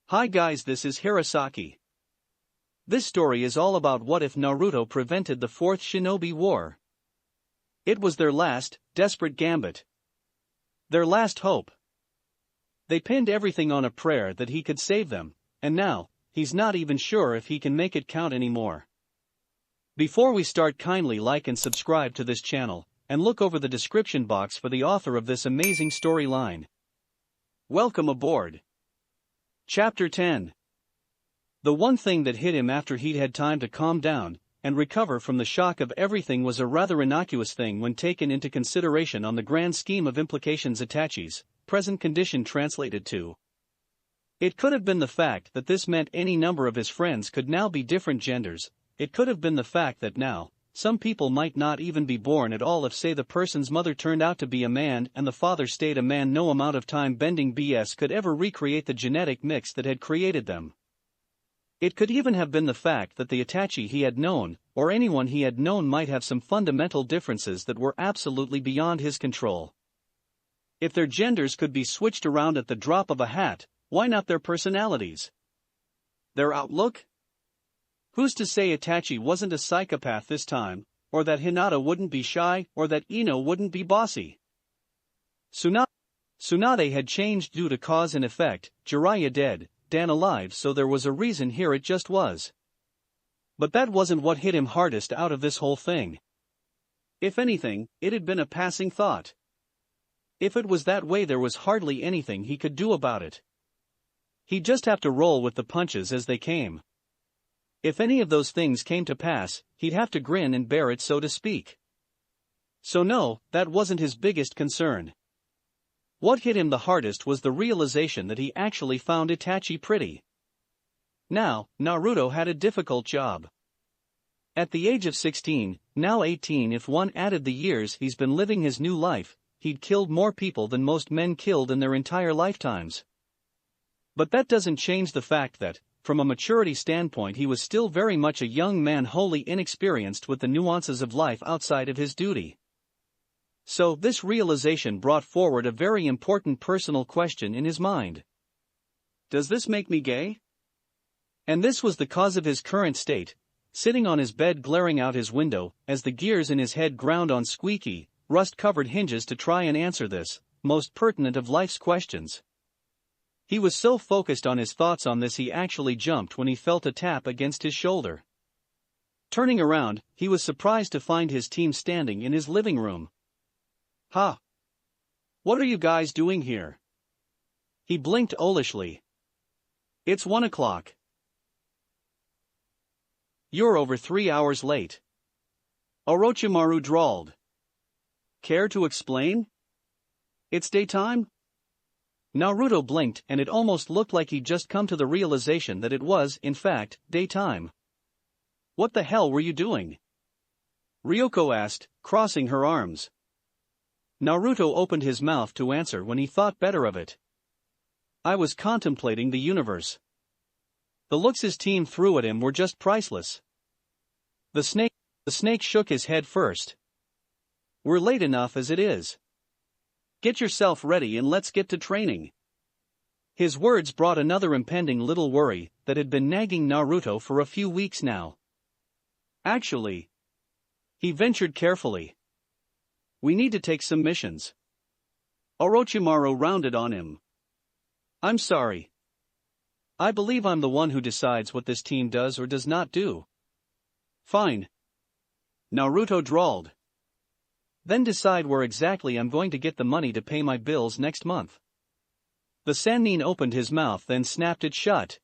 Hi guys, this is Hirosaki. This story is all about what if Naruto prevented the Fourth Shinobi War. It was their last, desperate gambit. Their last hope. They pinned everything on a prayer that he could save them, and now, he's not even sure if he can make it count anymore. Before we start, kindly like and subscribe to this channel, and look over the description box for the author of this amazing storyline. Welcome aboard. Chapter 10. The one thing that hit him after he'd had time to calm down and recover from the shock of everything was a rather innocuous thing when taken into consideration on the grand scheme of implications. Itachi's present condition translated to. It could have been the fact that this meant any number of his friends could now be different genders. It could have been the fact that now, some people might not even be born at all if, say, the person's mother turned out to be a man and the father stayed a man. No amount of time-bending BS could ever recreate the genetic mix that had created them. It could even have been the fact that the Itachi he had known, or anyone he had known, might have some fundamental differences that were absolutely beyond his control. If their genders could be switched around at the drop of a hat, why not their personalities? Their outlook? Who's to say Itachi wasn't a psychopath this time, or that Hinata wouldn't be shy, or that Ino wouldn't be bossy? Tsunade had changed due to cause and effect, Jiraiya dead, Dan alive, so there was a reason here. It just was. But that wasn't what hit him hardest out of this whole thing. If anything, it had been a passing thought. If it was that way, there was hardly anything he could do about it. He'd just have to roll with the punches as they came. If any of those things came to pass, he'd have to grin and bear it, so to speak. So no, that wasn't his biggest concern. What hit him the hardest was the realization that he actually found Itachi pretty. Now, Naruto had a difficult job. At the age of 16, now 18 if one added the years he's been living his new life, he'd killed more people than most men killed in their entire lifetimes. But that doesn't change the fact that, from a maturity standpoint, he was still very much a young man, wholly inexperienced with the nuances of life outside of his duty. So, this realization brought forward a very important personal question in his mind. Does this make me gay? And this was the cause of his current state, sitting on his bed glaring out his window, as the gears in his head ground on squeaky, rust-covered hinges to try and answer this, most pertinent of life's questions. He was so focused on his thoughts on this he actually jumped when he felt a tap against his shoulder. Turning around, he was surprised to find his team standing in his living room. "Ha! What are you guys doing here?" He blinked owlishly. "It's 1 o'clock. You're over 3 hours late," Orochimaru drawled. "Care to explain? It's daytime?" Naruto blinked, and it almost looked like he'd just come to the realization that it was, in fact, daytime. "What the hell were you doing?" Ryoko asked, crossing her arms. Naruto opened his mouth to answer when he thought better of it. "I was contemplating the universe." The looks his team threw at him were just priceless. The snake shook his head first. "We're late enough as it is. Get yourself ready and let's get to training." His words brought another impending little worry that had been nagging Naruto for a few weeks now. "Actually," he ventured carefully, "we need to take some missions." Orochimaru rounded on him. "I'm sorry. I believe I'm the one who decides what this team does or does not do." "Fine," Naruto drawled. "Then decide where exactly I'm going to get the money to pay my bills next month." The Sannin opened his mouth then snapped it shut.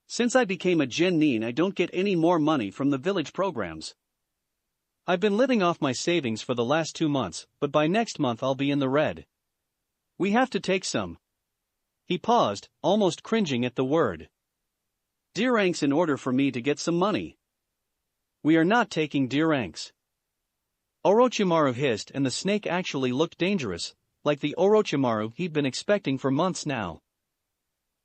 "Since I became a Genin, I don't get any more money from the village programs. I've been living off my savings for the last 2 months, but by next month I'll be in the red. We have to take some." He paused, almost cringing at the word. "Deranks in order for me to get some money." "We are not taking Deranks," Orochimaru hissed, and the snake actually looked dangerous, like the Orochimaru he'd been expecting for months now.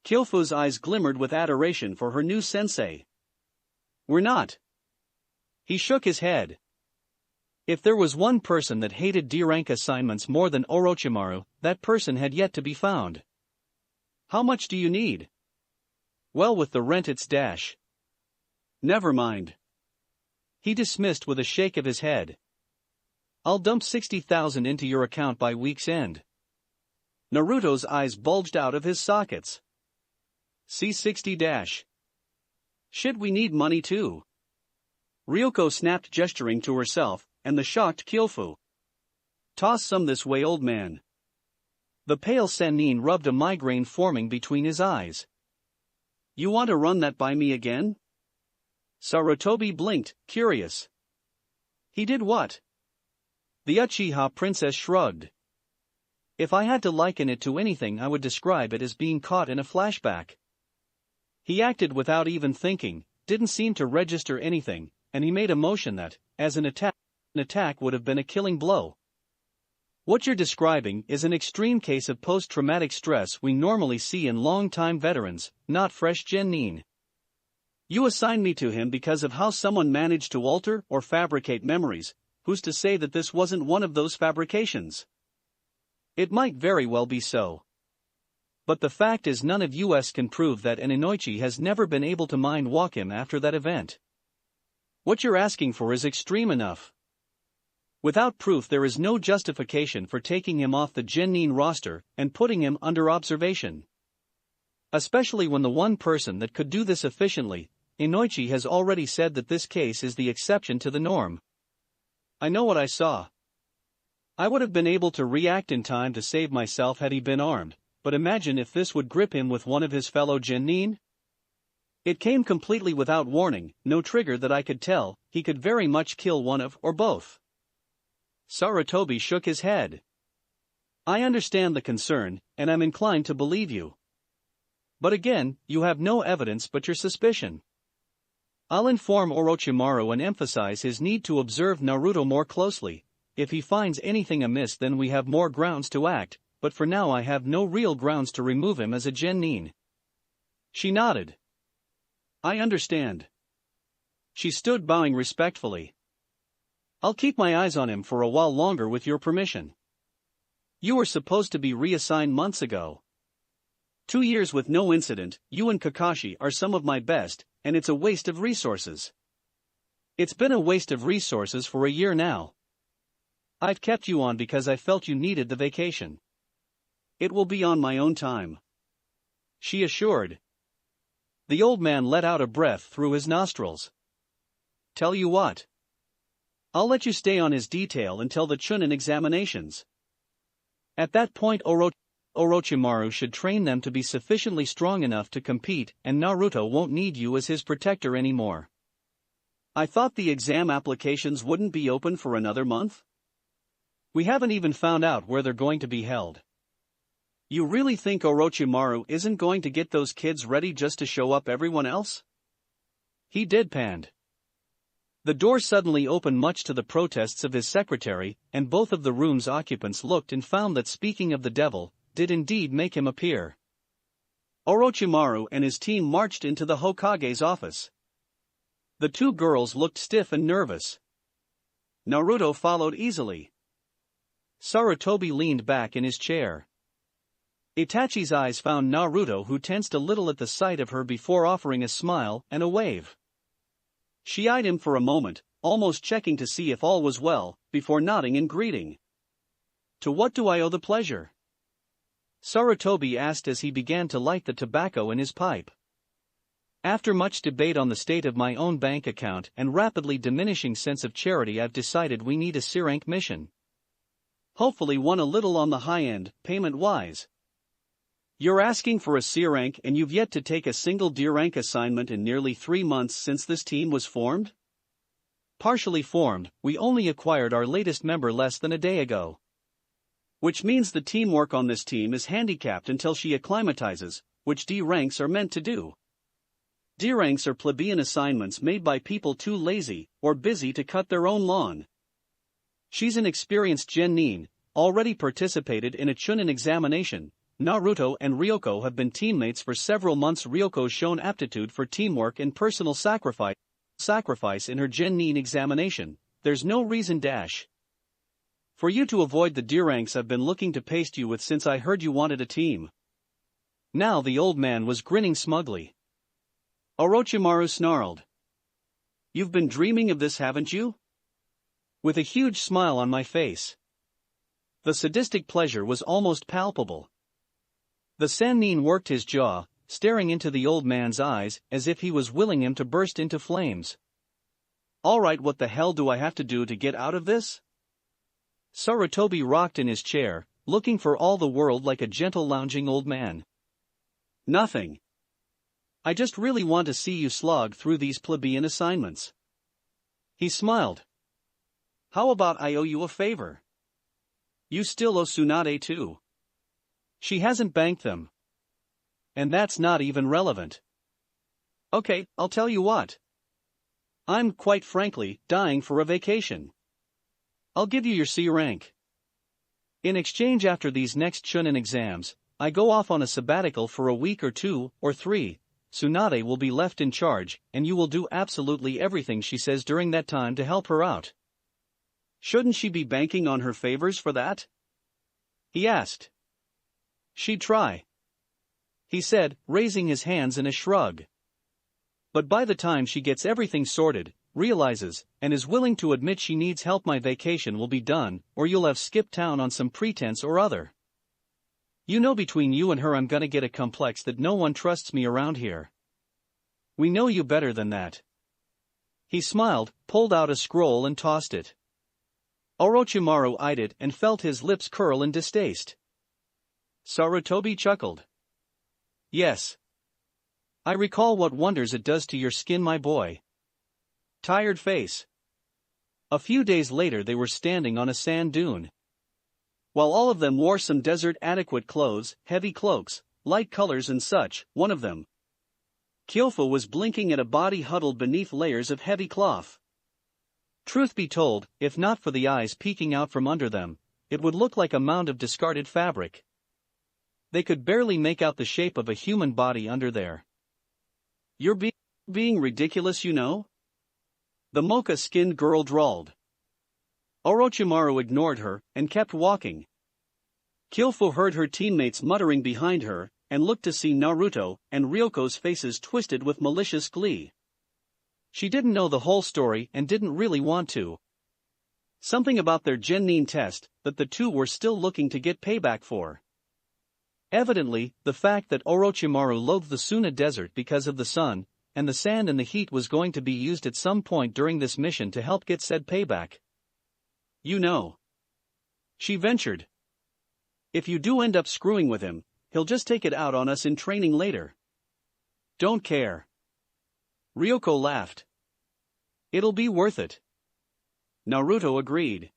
Kyofu's eyes glimmered with adoration for her new sensei. "We're not." He shook his head. If there was one person that hated D-rank assignments more than Orochimaru, that person had yet to be found. "How much do you need?" Well, with the rent it's dash. Never mind. He dismissed with a shake of his head. I'll dump 60,000 into your account by week's end. Naruto's eyes bulged out of his sockets. C60 dash. Shit, we need money too. Ryoko snapped, gesturing to herself, and the shocked Kyofu. Toss some this way, old man. The pale Sennin rubbed a migraine forming between his eyes. You want to run that by me again? Sarutobi blinked, curious. He did what? The Uchiha princess shrugged. If I had to liken it to anything, I would describe it as being caught in a flashback. He acted without even thinking, didn't seem to register anything, and he made a motion that, as an attack would have been a killing blow. What you're describing is an extreme case of post-traumatic stress we normally see in long-time veterans, not fresh genin. You assign me to him because of how someone managed to alter or fabricate memories. Who's to say that this wasn't one of those fabrications? It might very well be so. But the fact is, none of us can prove that, and Inoichi has never been able to mind walk him after that event. What you're asking for is extreme enough. Without proof, there is no justification for taking him off the genin roster and putting him under observation. Especially when the one person that could do this efficiently, Inoichi, has already said that this case is the exception to the norm. I know what I saw. I would have been able to react in time to save myself had he been armed, but imagine if this would grip him with one of his fellow genin? It came completely without warning, no trigger that I could tell. He could very much kill one of, or both. Sarutobi shook his head. I understand the concern, and I'm inclined to believe you. But again, you have no evidence but your suspicion. I'll inform Orochimaru and emphasize his need to observe Naruto more closely. If he finds anything amiss, then we have more grounds to act, but for now I have no real grounds to remove him as a genin. She nodded. I understand. She stood bowing respectfully. I'll keep my eyes on him for a while longer with your permission. You were supposed to be reassigned months ago. 2 years with no incident. You and Kakashi are some of my best, and it's a waste of resources. It's been a waste of resources for a year now. I've kept you on because I felt you needed the vacation. It will be on my own time, she assured. The old man let out a breath through his nostrils. Tell you what. I'll let you stay on his detail until the Chunin examinations. At that point, Orochimaru should train them to be sufficiently strong enough to compete, and Naruto won't need you as his protector anymore. I thought the exam applications wouldn't be open for another month? We haven't even found out where they're going to be held. You really think Orochimaru isn't going to get those kids ready just to show up everyone else? He deadpanned. The door suddenly opened, much to the protests of his secretary, and both of the room's occupants looked and found that, speaking of the devil, did indeed make him appear. Orochimaru and his team marched into the Hokage's office. The two girls looked stiff and nervous. Naruto followed easily. Sarutobi leaned back in his chair. Itachi's eyes found Naruto, who tensed a little at the sight of her before offering a smile and a wave. She eyed him for a moment, almost checking to see if all was well, before nodding in greeting. To what do I owe the pleasure? Sarutobi asked as he began to light the tobacco in his pipe. After much debate on the state of my own bank account and rapidly diminishing sense of charity, I've decided we need a C-rank mission. Hopefully one a little on the high end, payment-wise. You're asking for a C rank and you've yet to take a single D rank assignment in nearly 3 months since this team was formed? Partially formed, we only acquired our latest member less than a day ago. Which means the teamwork on this team is handicapped until she acclimatizes, which D ranks are meant to do. D ranks are plebeian assignments made by people too lazy or busy to cut their own lawn. She's an experienced genin, already participated in a Chunin examination. Naruto and Ryoko have been teammates for several months. Ryoko's shown aptitude for teamwork and personal sacrifice in her genin examination. There's no reason for you to avoid the D ranks I've been looking to paste you with since I heard you wanted a team. Now the old man was grinning smugly. Orochimaru snarled. You've been dreaming of this, haven't you? With a huge smile on my face. The sadistic pleasure was almost palpable. The Sannin worked his jaw, staring into the old man's eyes as if he was willing him to burst into flames. Alright, what the hell do I have to do to get out of this? Sarutobi rocked in his chair, looking for all the world like a gentle lounging old man. Nothing. I just really want to see you slog through these plebeian assignments. He smiled. How about I owe you a favor? You still owe Tsunade too. She hasn't banked them. And that's not even relevant. Okay, I'll tell you what. I'm, quite frankly, dying for a vacation. I'll give you your C rank. In exchange, after these next Chunin exams, I go off on a sabbatical for a week or 2 or 3, Tsunade will be left in charge, and you will do absolutely everything she says during that time to help her out. Shouldn't she be banking on her favors for that? He asked. She'd try. He said, raising his hands in a shrug. But by the time she gets everything sorted, realizes, and is willing to admit she needs help, my vacation will be done, or you'll have skipped town on some pretense or other. You know, between you and her I'm gonna get a complex that no one trusts me around here. We know you better than that. He smiled, pulled out a scroll and tossed it. Orochimaru eyed it and felt his lips curl in distaste. Sarutobi chuckled. Yes. I recall what wonders it does to your skin, my boy. Tired face. A few days later they were standing on a sand dune. While all of them wore some desert-adequate clothes, heavy cloaks, light colors and such, one of them, Kyofu, was blinking at a body huddled beneath layers of heavy cloth. Truth be told, if not for the eyes peeking out from under them, it would look like a mound of discarded fabric. They could barely make out the shape of a human body under there. You're being ridiculous, you know? The mocha-skinned girl drawled. Orochimaru ignored her and kept walking. Kyofu heard her teammates muttering behind her and looked to see Naruto and Ryoko's faces twisted with malicious glee. She didn't know the whole story and didn't really want to. Something about their Genin test that the two were still looking to get payback for. Evidently, the fact that Orochimaru loathed the Suna desert because of the sun, and the sand and the heat was going to be used at some point during this mission to help get said payback. You know, she ventured. If you do end up screwing with him, he'll just take it out on us in training later. Don't care. Ryoko laughed. It'll be worth it. Naruto agreed.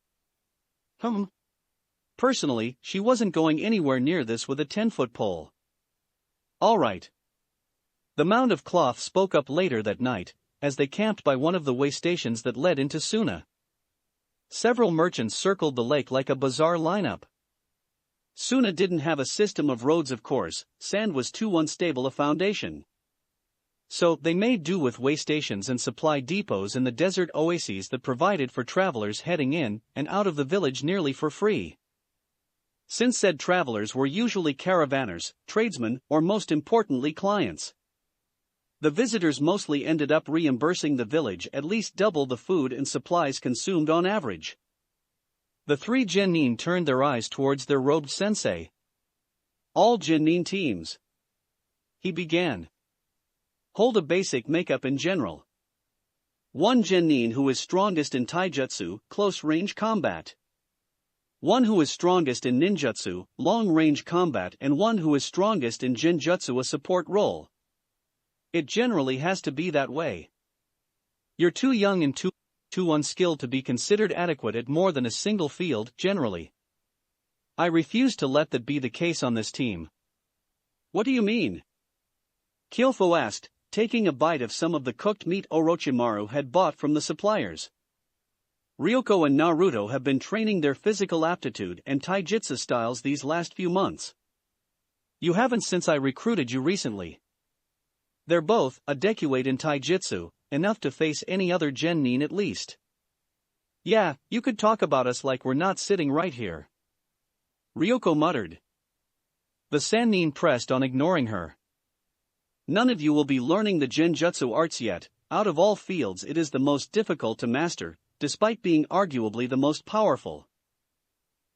Personally, she wasn't going anywhere near this with a 10-foot pole. All right. The mound of cloth spoke up later that night, as they camped by one of the way stations that led into Suna. Several merchants circled the lake like a bizarre lineup. Suna didn't have a system of roads, of course, sand was too unstable a foundation. So, they made do with way stations and supply depots in the desert oases that provided for travelers heading in and out of the village nearly for free. Since said travelers were usually caravanners, tradesmen, or most importantly clients, the visitors mostly ended up reimbursing the village at least double the food and supplies consumed on average. The three Genin turned their eyes towards their robed sensei. All Genin teams, he began, hold a basic makeup in general. One Genin who is strongest in taijutsu, close-range combat. One who is strongest in ninjutsu, long-range combat, and one who is strongest in genjutsu, a support role. It generally has to be that way. You're too young and too unskilled to be considered adequate at more than a single field, generally. I refuse to let that be the case on this team. What do you mean? Kyofu asked, taking a bite of some of the cooked meat Orochimaru had bought from the suppliers. Ryoko and Naruto have been training their physical aptitude and taijutsu styles these last few months. You haven't since I recruited you recently. They're both a decade in taijutsu, enough to face any other Genin at least. Yeah, you could talk about us like we're not sitting right here. Ryoko muttered. The Sannin pressed on, ignoring her. None of you will be learning the genjutsu arts yet. Out of all fields it is the most difficult to master, despite being arguably the most powerful.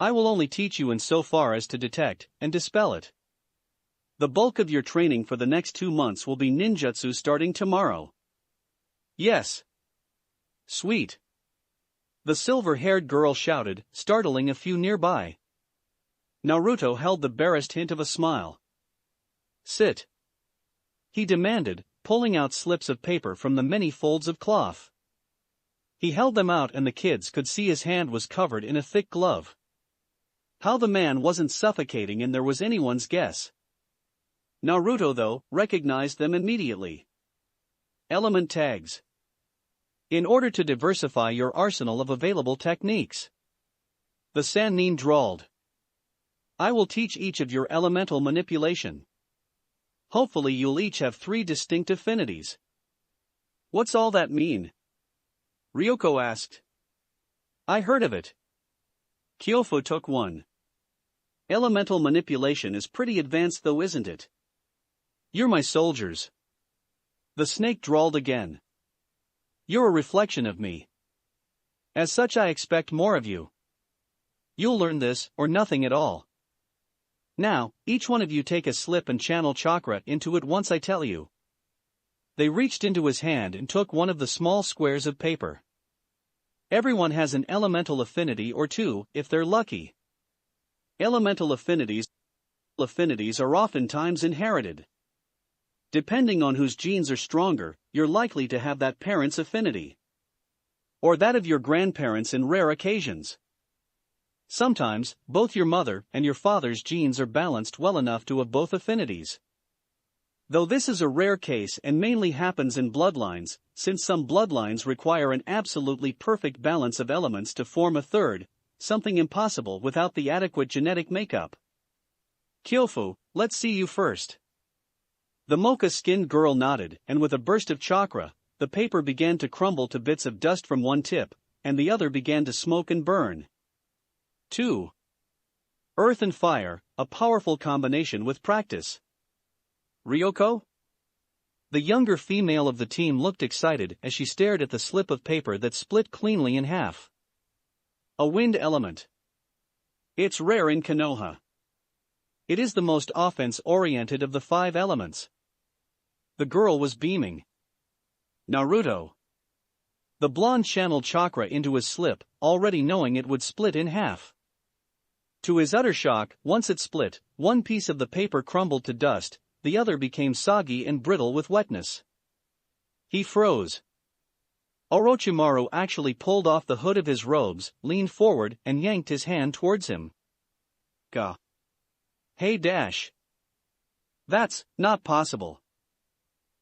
I will only teach you insofar as to detect and dispel it. The bulk of your training for the next 2 months will be ninjutsu starting tomorrow. Yes. Sweet. The silver-haired girl shouted, startling a few nearby. Naruto held the barest hint of a smile. Sit. He demanded, pulling out slips of paper from the many folds of cloth. He held them out and the kids could see his hand was covered in a thick glove. How the man wasn't suffocating and there was anyone's guess. Naruto, though, recognized them immediately. Element tags. In order to diversify your arsenal of available techniques. The Sannin drawled. I will teach each of your elemental manipulation. Hopefully you'll each have 3 distinct affinities. What's all that mean? Ryoko asked. I heard of it. Kyofu took one. Elemental manipulation is pretty advanced though, isn't it? You're my soldiers. The snake drawled again. You're a reflection of me. As such I expect more of you. You'll learn this, or nothing at all. Now, each one of you take a slip and channel chakra into it once I tell you. They reached into his hand and took one of the small squares of paper. Everyone has an elemental affinity or 2, if they're lucky. Elemental affinities are oftentimes inherited. Depending on whose genes are stronger, you're likely to have that parent's affinity. Or that of your grandparents in rare occasions. Sometimes, both your mother and your father's genes are balanced well enough to have both affinities. Though this is a rare case and mainly happens in bloodlines, since some bloodlines require an absolutely perfect balance of elements to form a third, something impossible without the adequate genetic makeup. Kyofu, let's see you first. The mocha-skinned girl nodded, and with a burst of chakra, the paper began to crumble to bits of dust from one tip, and the other began to smoke and burn. 2. Earth and fire, a powerful combination with practice. Ryoko? The younger female of the team looked excited as she stared at the slip of paper that split cleanly in half. A wind element. It's rare in Konoha. It is the most offense-oriented of the 5 elements. The girl was beaming. Naruto. The blonde channeled chakra into his slip, already knowing it would split in half. To his utter shock, once it split, one piece of the paper crumbled to dust, the other became soggy and brittle with wetness. He froze. Orochimaru actually pulled off the hood of his robes, leaned forward, and yanked his hand towards him. Gah. Hey Dash. That's not possible.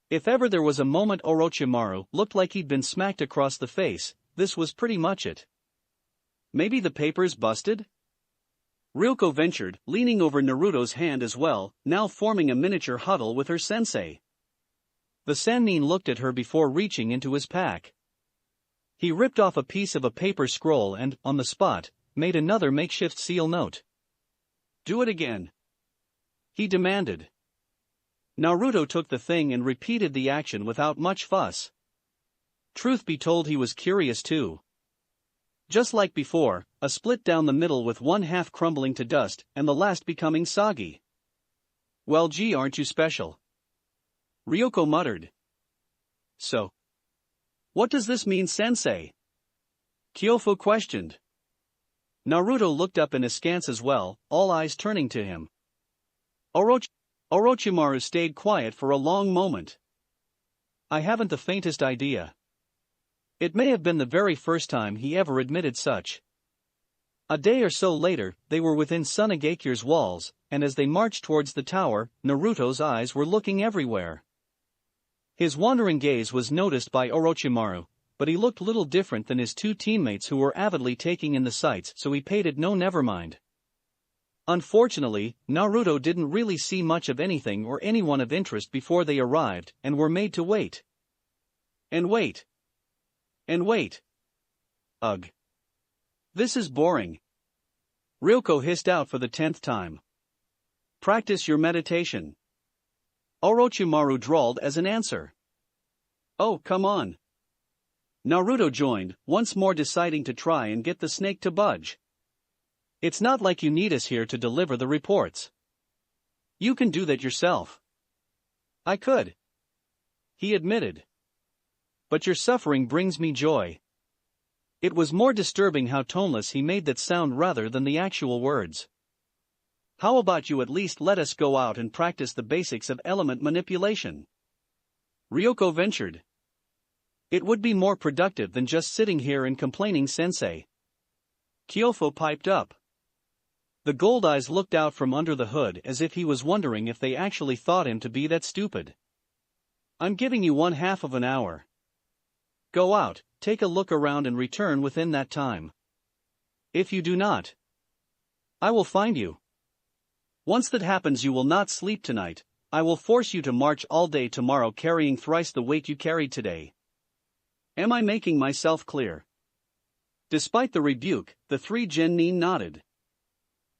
If ever there was a moment Orochimaru looked like he'd been smacked across the face, this was pretty much it. Maybe the paper's busted? Ryoko ventured, leaning over Naruto's hand as well, now forming a miniature huddle with her sensei. The Sannin looked at her before reaching into his pack. He ripped off a piece of a paper scroll and, on the spot, made another makeshift seal note. Do it again. He demanded. Naruto took the thing and repeated the action without much fuss. Truth be told, he was curious too. Just like before, a split down the middle with one half crumbling to dust and the last becoming soggy. Well, gee, aren't you special? Ryoko muttered. So. What does this mean, sensei? Kyofu questioned. Naruto looked up in askance as well, all eyes turning to him. Orochimaru stayed quiet for a long moment. I haven't the faintest idea. It may have been the very first time he ever admitted such. A day or so later, they were within Sunagakir's walls, and as they marched towards the tower, Naruto's eyes were looking everywhere. His wandering gaze was noticed by Orochimaru, but he looked little different than his 2 teammates who were avidly taking in the sights, so he paid it no nevermind. Unfortunately, Naruto didn't really see much of anything or anyone of interest before they arrived and were made to wait. And wait. And wait. Ugh. This is boring. Ryoko hissed out for the 10th time. Practice your meditation. Orochimaru drawled as an answer. Oh, come on. Naruto joined, once more deciding to try and get the snake to budge. It's not like you need us here to deliver the reports. You can do that yourself. I could, he admitted. But your suffering brings me joy. It was more disturbing how toneless he made that sound rather than the actual words. How about you at least let us go out and practice the basics of element manipulation? Ryoko ventured. It would be more productive than just sitting here and complaining, sensei. Kyofu piped up. The gold eyes looked out from under the hood as if he was wondering if they actually thought him to be that stupid. I'm giving you 1/2 of an hour. Go out, take a look around and return within that time. If you do not, I will find you. Once that happens you will not sleep tonight. I will force you to march all day tomorrow carrying thrice the weight you carried today. Am I making myself clear? Despite the rebuke, the three genin nodded.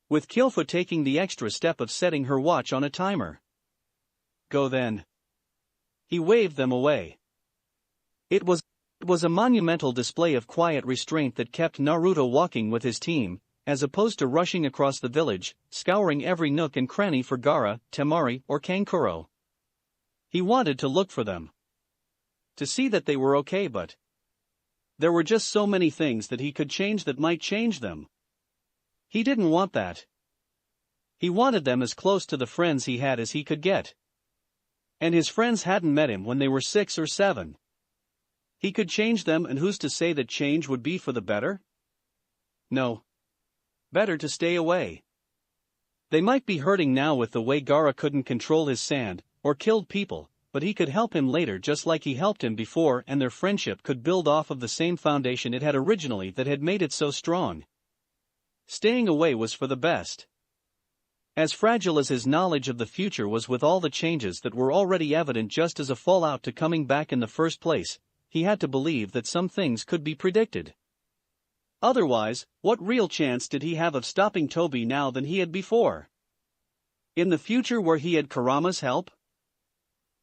With Kyofu taking the extra step of setting her watch on a timer. Go then. He waved them away. It was a monumental display of quiet restraint that kept Naruto walking with his team, as opposed to rushing across the village, scouring every nook and cranny for Gaara, Temari, or Kankuro. He wanted to look for them. To see that they were okay, but there were just so many things that he could change that might change them. He didn't want that. He wanted them as close to the friends he had as he could get. And his friends hadn't met him when they were 6 or 7. He could change them, and who's to say that change would be for the better? No. Better to stay away. They might be hurting now with the way Gaara couldn't control his sand, or killed people, but he could help him later just like he helped him before, and their friendship could build off of the same foundation it had originally that had made it so strong. Staying away was for the best. As fragile as his knowledge of the future was with all the changes that were already evident just as a fallout to coming back in the first place, he had to believe that some things could be predicted. Otherwise, what real chance did he have of stopping Toby now than he had before? In the future where he had Kurama's help?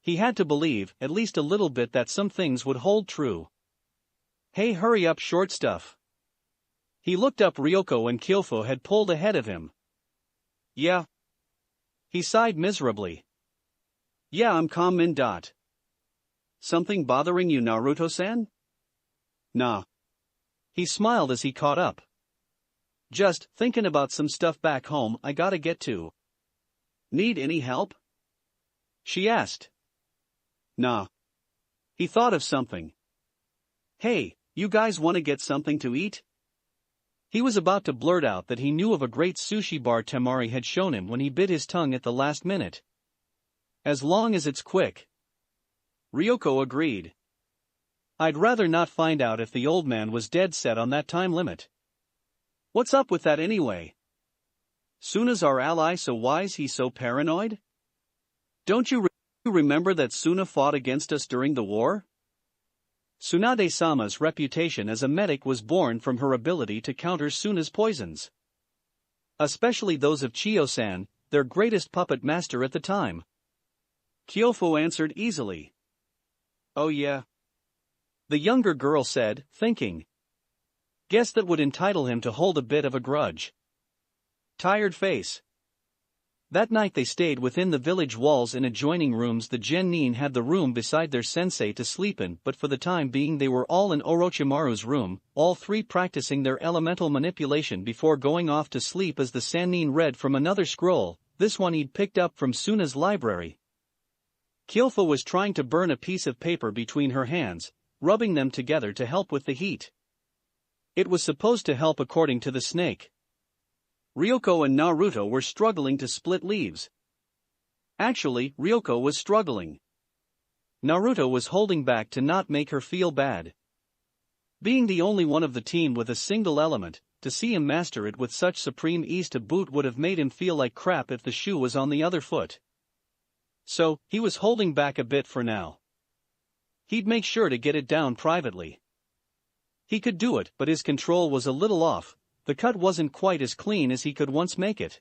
He had to believe, at least a little bit, that some things would hold true. Hey, hurry up, short stuff. He looked up. Ryoko and Kyofu had pulled ahead of him. Yeah. He sighed miserably. Yeah, I'm calm. Something bothering you, Naruto-san? Nah. He smiled as he caught up. Just thinking about some stuff back home I gotta get to. Need any help? She asked. Nah. He thought of something. Hey, you guys wanna get something to eat? He was about to blurt out that he knew of a great sushi bar Temari had shown him when he bit his tongue at the last minute. As long as it's quick. Ryoko agreed. I'd rather not find out if the old man was dead set on that time limit. What's up with that anyway? Suna's our ally, so why's he so paranoid? Don't you remember that Suna fought against us during the war? Tsunade-sama's reputation as a medic was born from her ability to counter Suna's poisons. Especially those of Chiyo-san, their greatest puppet master at the time. Kyofu answered easily. Oh yeah. The younger girl said, thinking. Guess that would entitle him to hold a bit of a grudge. Tired face. That night they stayed within the village walls in adjoining rooms. The genin had the room beside their sensei to sleep in, but for the time being they were all in Orochimaru's room, all three practicing their elemental manipulation before going off to sleep as the sannin read from another scroll, this one he'd picked up from Suna's library. Kyofu was trying to burn a piece of paper between her hands, rubbing them together to help with the heat. It was supposed to help according to the snake. Ryoko and Naruto were struggling to split leaves. Actually, Ryoko was struggling. Naruto was holding back to not make her feel bad. Being the only one of the team with a single element, to see him master it with such supreme ease to boot would have made him feel like crap if the shoe was on the other foot. So, he was holding back a bit for now. He'd make sure to get it down privately. He could do it, but his control was a little off. The cut wasn't quite as clean as he could once make it.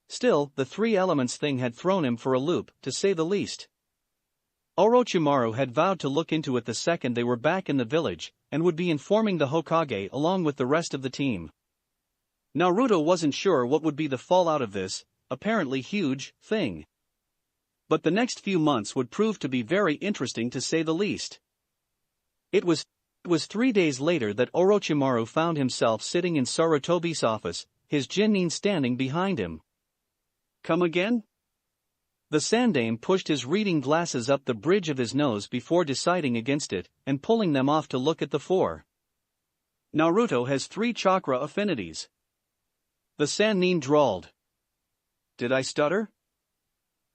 Still, the three elements thing had thrown him for a loop, to say the least. Orochimaru had vowed to look into it the second they were back in the village, and would be informing the Hokage along with the rest of the team. Naruto wasn't sure what would be the fallout of this, apparently huge, thing. But the next few months would prove to be very interesting to say the least. It was 3 days later that Orochimaru found himself sitting in Sarutobi's office, his Jinnin standing behind him. Come again? The Sandaime pushed his reading glasses up the bridge of his nose before deciding against it, and pulling them off to look at the four. Naruto has 3 chakra affinities. The Sannin drawled. Did I stutter?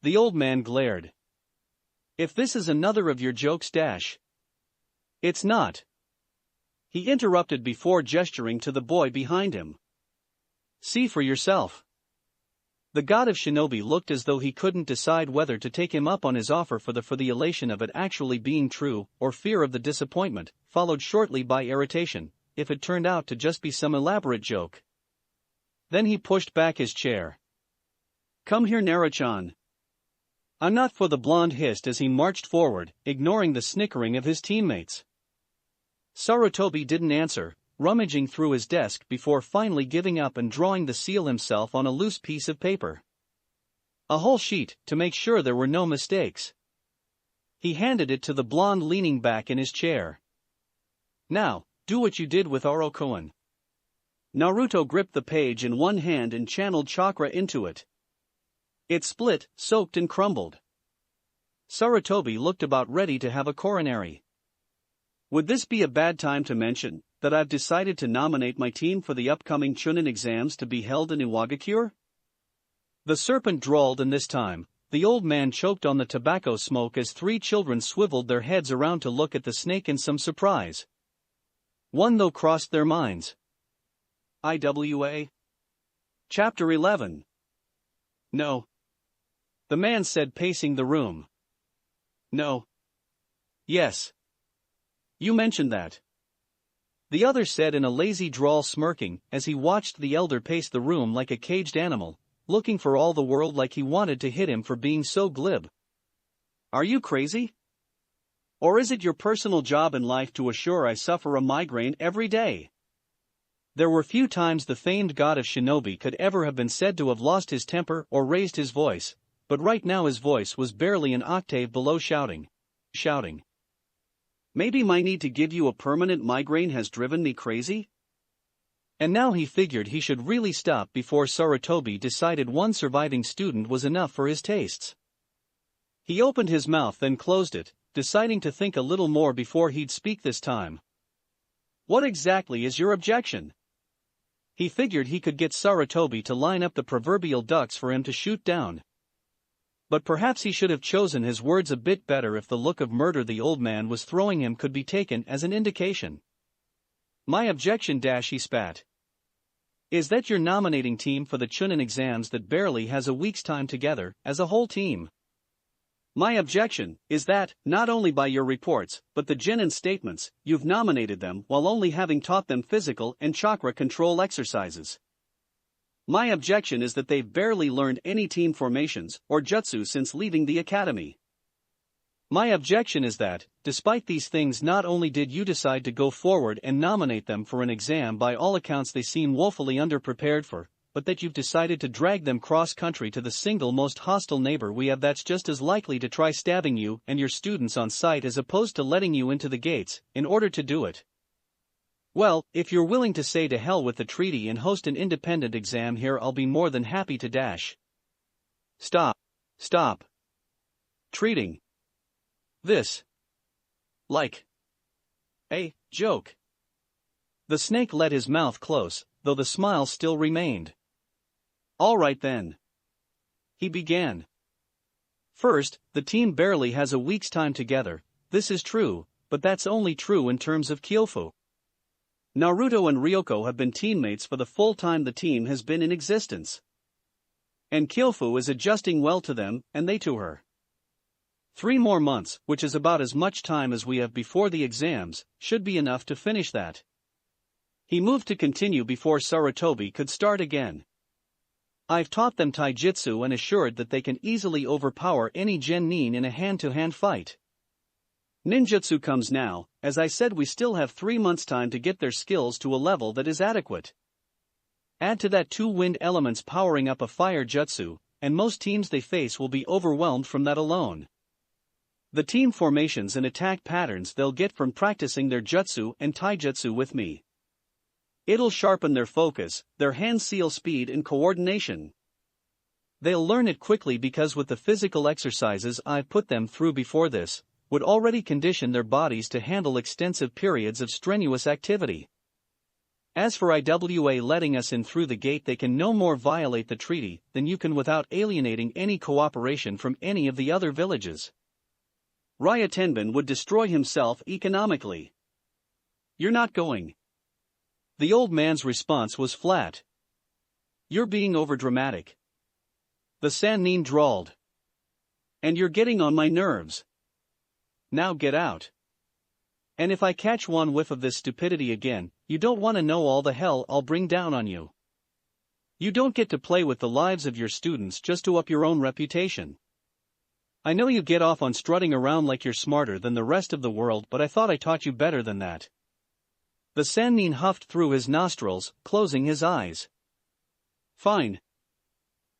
The old man glared. If this is another of your jokes, It's not. He interrupted before gesturing to the boy behind him. See for yourself. The god of Shinobi looked as though he couldn't decide whether to take him up on his offer for the elation of it actually being true, or fear of the disappointment, followed shortly by irritation, if it turned out to just be some elaborate joke. Then he pushed back his chair. Come here, Naruto-chan. I'm not for the blonde hissed as he marched forward, ignoring the snickering of his teammates. Sarutobi didn't answer, rummaging through his desk before finally giving up and drawing the seal himself on a loose piece of paper. A whole sheet, to make sure there were no mistakes. He handed it to the blonde leaning back in his chair. Now, do what you did with Orochimaru. Naruto gripped the page in one hand and channeled chakra into it. It split, soaked and crumbled. Sarutobi looked about ready to have a coronary. Would this be a bad time to mention that I've decided to nominate my team for the upcoming Chunin exams to be held in Iwagakure? The serpent drawled, and this time, the old man choked on the tobacco smoke as 3 children swiveled their heads around to look at the snake in some surprise. One though crossed their minds. IWA? Chapter 11. No. The man said, pacing the room. No. Yes. You mentioned that. The other said in a lazy drawl, smirking as he watched the elder pace the room like a caged animal, looking for all the world like he wanted to hit him for being so glib. Are you crazy? Or is it your personal job in life to assure I suffer a migraine every day? There were few times the famed god of Shinobi could ever have been said to have lost his temper or raised his voice, but right now his voice was barely an octave below shouting. Maybe my need to give you a permanent migraine has driven me crazy? And now he figured he should really stop before Sarutobi decided one surviving student was enough for his tastes. He opened his mouth then closed it, deciding to think a little more before he'd speak this time. What exactly is your objection? He figured he could get Sarutobi to line up the proverbial ducks for him to shoot down. But perhaps he should have chosen his words a bit better if the look of murder the old man was throwing him could be taken as an indication. My objection, he spat, is that you're nominating team for the Chunin exams that barely has a week's time together as a whole team. My objection is that, not only by your reports, but the Jinnin statements, you've nominated them while only having taught them physical and chakra control exercises. My objection is that they've barely learned any team formations or jutsu since leaving the academy. My objection is that, despite these things, not only did you decide to go forward and nominate them for an exam by all accounts they seem woefully underprepared for, but that you've decided to drag them cross-country to the single most hostile neighbor we have that's just as likely to try stabbing you and your students on sight as opposed to letting you into the gates, in order to do it. Well, if you're willing to say to hell with the treaty and host an independent exam here, I'll be more than happy to Stop. Treating this like a joke. The snake let his mouth close, though the smile still remained. All right then. He began. First, the team barely has a week's time together, this is true, but that's only true in terms of Kyofu. Naruto and Ryoko have been teammates for the full time the team has been in existence. And Kyofu is adjusting well to them, and they to her. 3 more months, which is about as much time as we have before the exams, should be enough to finish that. He moved to continue before Sarutobi could start again. I've taught them taijutsu and assured that they can easily overpower any genin in a hand-to-hand fight. Ninjutsu comes now. As I said, we still have 3 months' time to get their skills to a level that is adequate. Add to that 2 wind elements powering up a fire jutsu, and most teams they face will be overwhelmed from that alone. The team formations and attack patterns they'll get from practicing their jutsu and taijutsu with me. It'll sharpen their focus, their hand-seal speed and coordination. They'll learn it quickly because with the physical exercises I've put them through before this, would already condition their bodies to handle extensive periods of strenuous activity. As for IWA letting us in through the gate, they can no more violate the treaty than you can without alienating any cooperation from any of the other villages. Raya Tenbin would destroy himself economically. You're not going. The old man's response was flat. You're being overdramatic. The Sannin drawled. And you're getting on my nerves. Now get out. And if I catch one whiff of this stupidity again, you don't want to know all the hell I'll bring down on you. You don't get to play with the lives of your students just to up your own reputation. I know you get off on strutting around like you're smarter than the rest of the world, but I thought I taught you better than that. The Sannin huffed through his nostrils, closing his eyes. Fine.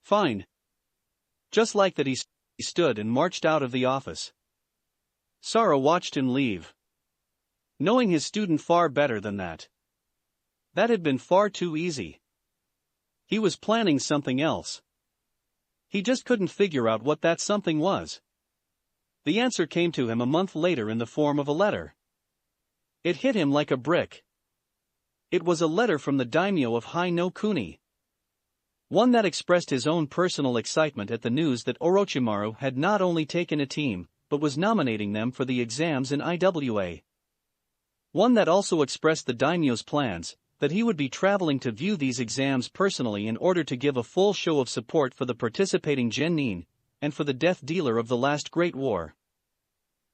Fine. Just like that he stood and marched out of the office. Sara watched him leave. Knowing his student far better than that. That had been far too easy. He was planning something else. He just couldn't figure out what that something was. The answer came to him a month later in the form of a letter. It hit him like a brick. It was a letter from the daimyo of Hai no Kuni. One that expressed his own personal excitement at the news that Orochimaru had not only taken a team, but was nominating them for the exams in IWA. One that also expressed the daimyo's plans, that he would be traveling to view these exams personally in order to give a full show of support for the participating genin, and for the death dealer of the last Great War.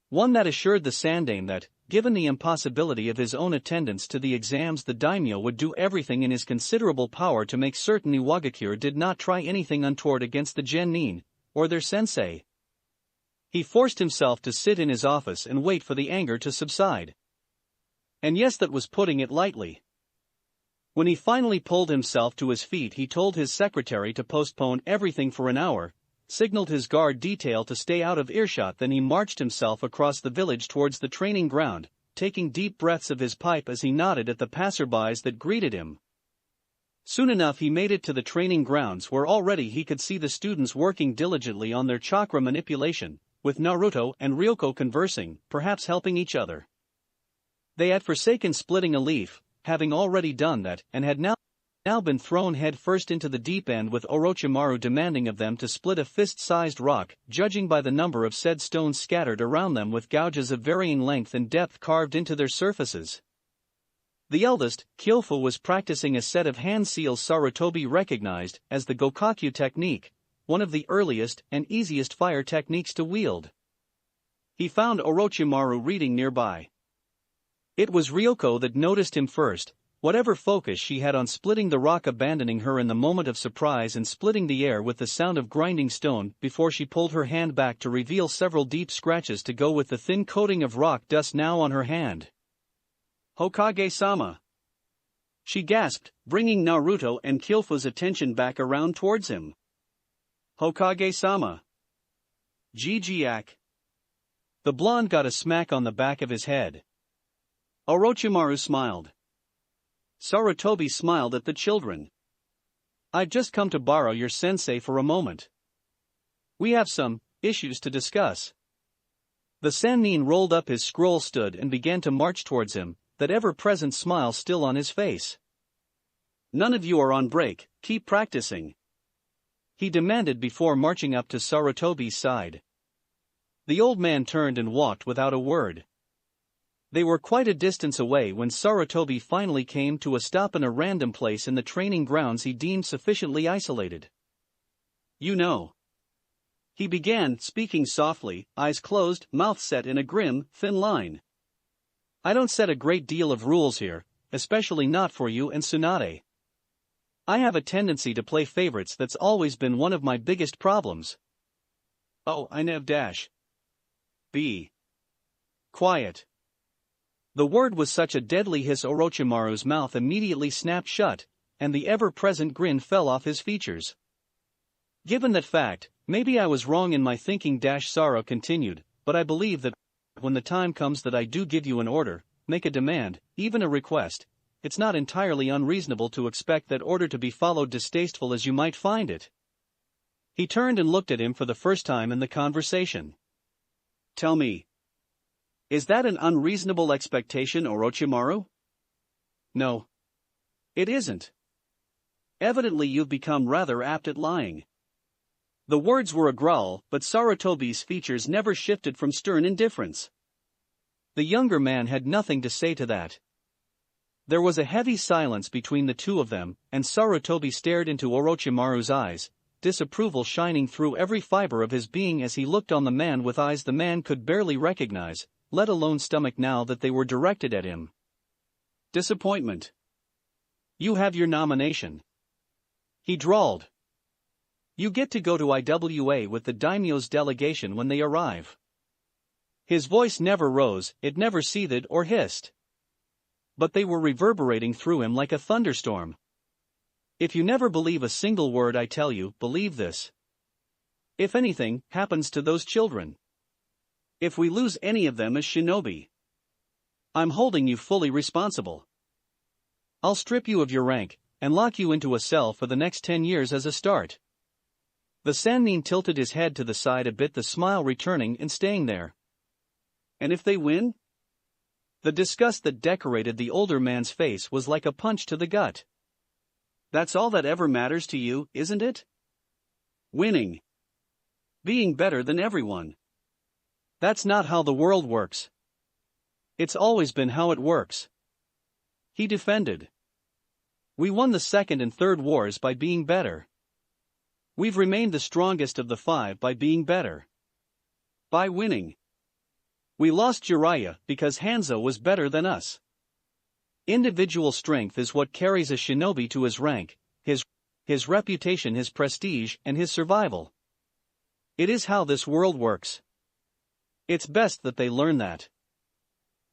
One that assured the Sandaime that, given the impossibility of his own attendance to the exams, the daimyo would do everything in his considerable power to make certain Iwagakure did not try anything untoward against the genin, or their sensei. He forced himself to sit in his office and wait for the anger to subside. And yes, that was putting it lightly. When he finally pulled himself to his feet, he told his secretary to postpone everything for an hour, signaled his guard detail to stay out of earshot, then he marched himself across the village towards the training ground, taking deep breaths of his pipe as he nodded at the passerbys that greeted him. Soon enough he made it to the training grounds, where already he could see the students working diligently on their chakra manipulation, with Naruto and Ryoko conversing, perhaps helping each other. They had forsaken splitting a leaf, having already done that, and had now been thrown head first into the deep end, with Orochimaru demanding of them to split a fist-sized rock, judging by the number of said stones scattered around them with gouges of varying length and depth carved into their surfaces. The eldest, Kyofu, was practicing a set of hand seals Sarutobi recognized as the Gokakyu technique, one of the earliest and easiest fire techniques to wield. He found Orochimaru reading nearby. It was Ryoko that noticed him first, whatever focus she had on splitting the rock abandoning her in the moment of surprise and splitting the air with the sound of grinding stone before she pulled her hand back to reveal several deep scratches to go with the thin coating of rock dust now on her hand. Hokage-sama! She gasped, bringing Naruto and Kyofu's attention back around towards him. Hokage-sama! Jijiak! The blonde got a smack on the back of his head. Orochimaru smiled. Sarutobi smiled at the children. I've just come to borrow your sensei for a moment. We have some issues to discuss. The Sannin rolled up his scroll, stood and began to march towards him, that ever-present smile still on his face. None of you are on break, keep practicing, he demanded before marching up to Sarutobi's side. The old man turned and walked without a word. They were quite a distance away when Sarutobi finally came to a stop in a random place in the training grounds he deemed sufficiently isolated. You know, he began, speaking softly, eyes closed, mouth set in a grim, thin line. I don't set a great deal of rules here, especially not for you and Tsunade. I have a tendency to play favorites. That's always been one of my biggest problems. Oh, I nev dash. Be quiet. The word was such a deadly hiss Orochimaru's mouth immediately snapped shut, and the ever-present grin fell off his features. Given that fact, maybe I was wrong in my thinking. Saro continued, but I believe that when the time comes that I do give you an order, make a demand, even a request, it's not entirely unreasonable to expect that order to be followed, distasteful as you might find it. He turned and looked at him for the first time in the conversation. Tell me, is that an unreasonable expectation, Orochimaru? No. It isn't. Evidently you've become rather apt at lying. The words were a growl, but Sarutobi's features never shifted from stern indifference. The younger man had nothing to say to that. There was a heavy silence between the two of them, and Sarutobi stared into Orochimaru's eyes, disapproval shining through every fiber of his being as he looked on the man with eyes the man could barely recognize, let alone stomach now that they were directed at him. Disappointment. You have your nomination. He drawled. You get to go to IWA with the daimyo's delegation when they arrive. His voice never rose, it never seethed or hissed. But they were reverberating through him like a thunderstorm. If you never believe a single word I tell you, believe this. If anything happens to those children, if we lose any of them as Shinobi, I'm holding you fully responsible. I'll strip you of your rank, and lock you into a cell for the next 10 years as a start. The Sannin tilted his head to the side a bit, the smile returning and staying there. And if they win? The disgust that decorated the older man's face was like a punch to the gut. That's all that ever matters to you, isn't it? Winning. Being better than everyone. That's not how the world works. It's always been how it works. He defended. We won the second and third wars by being better. We've remained the strongest of the 5 by being better. By winning. We lost Jiraiya because Hanzo was better than us. Individual strength is what carries a shinobi to his rank, his reputation, his prestige, and his survival. It is how this world works. It's best that they learn that.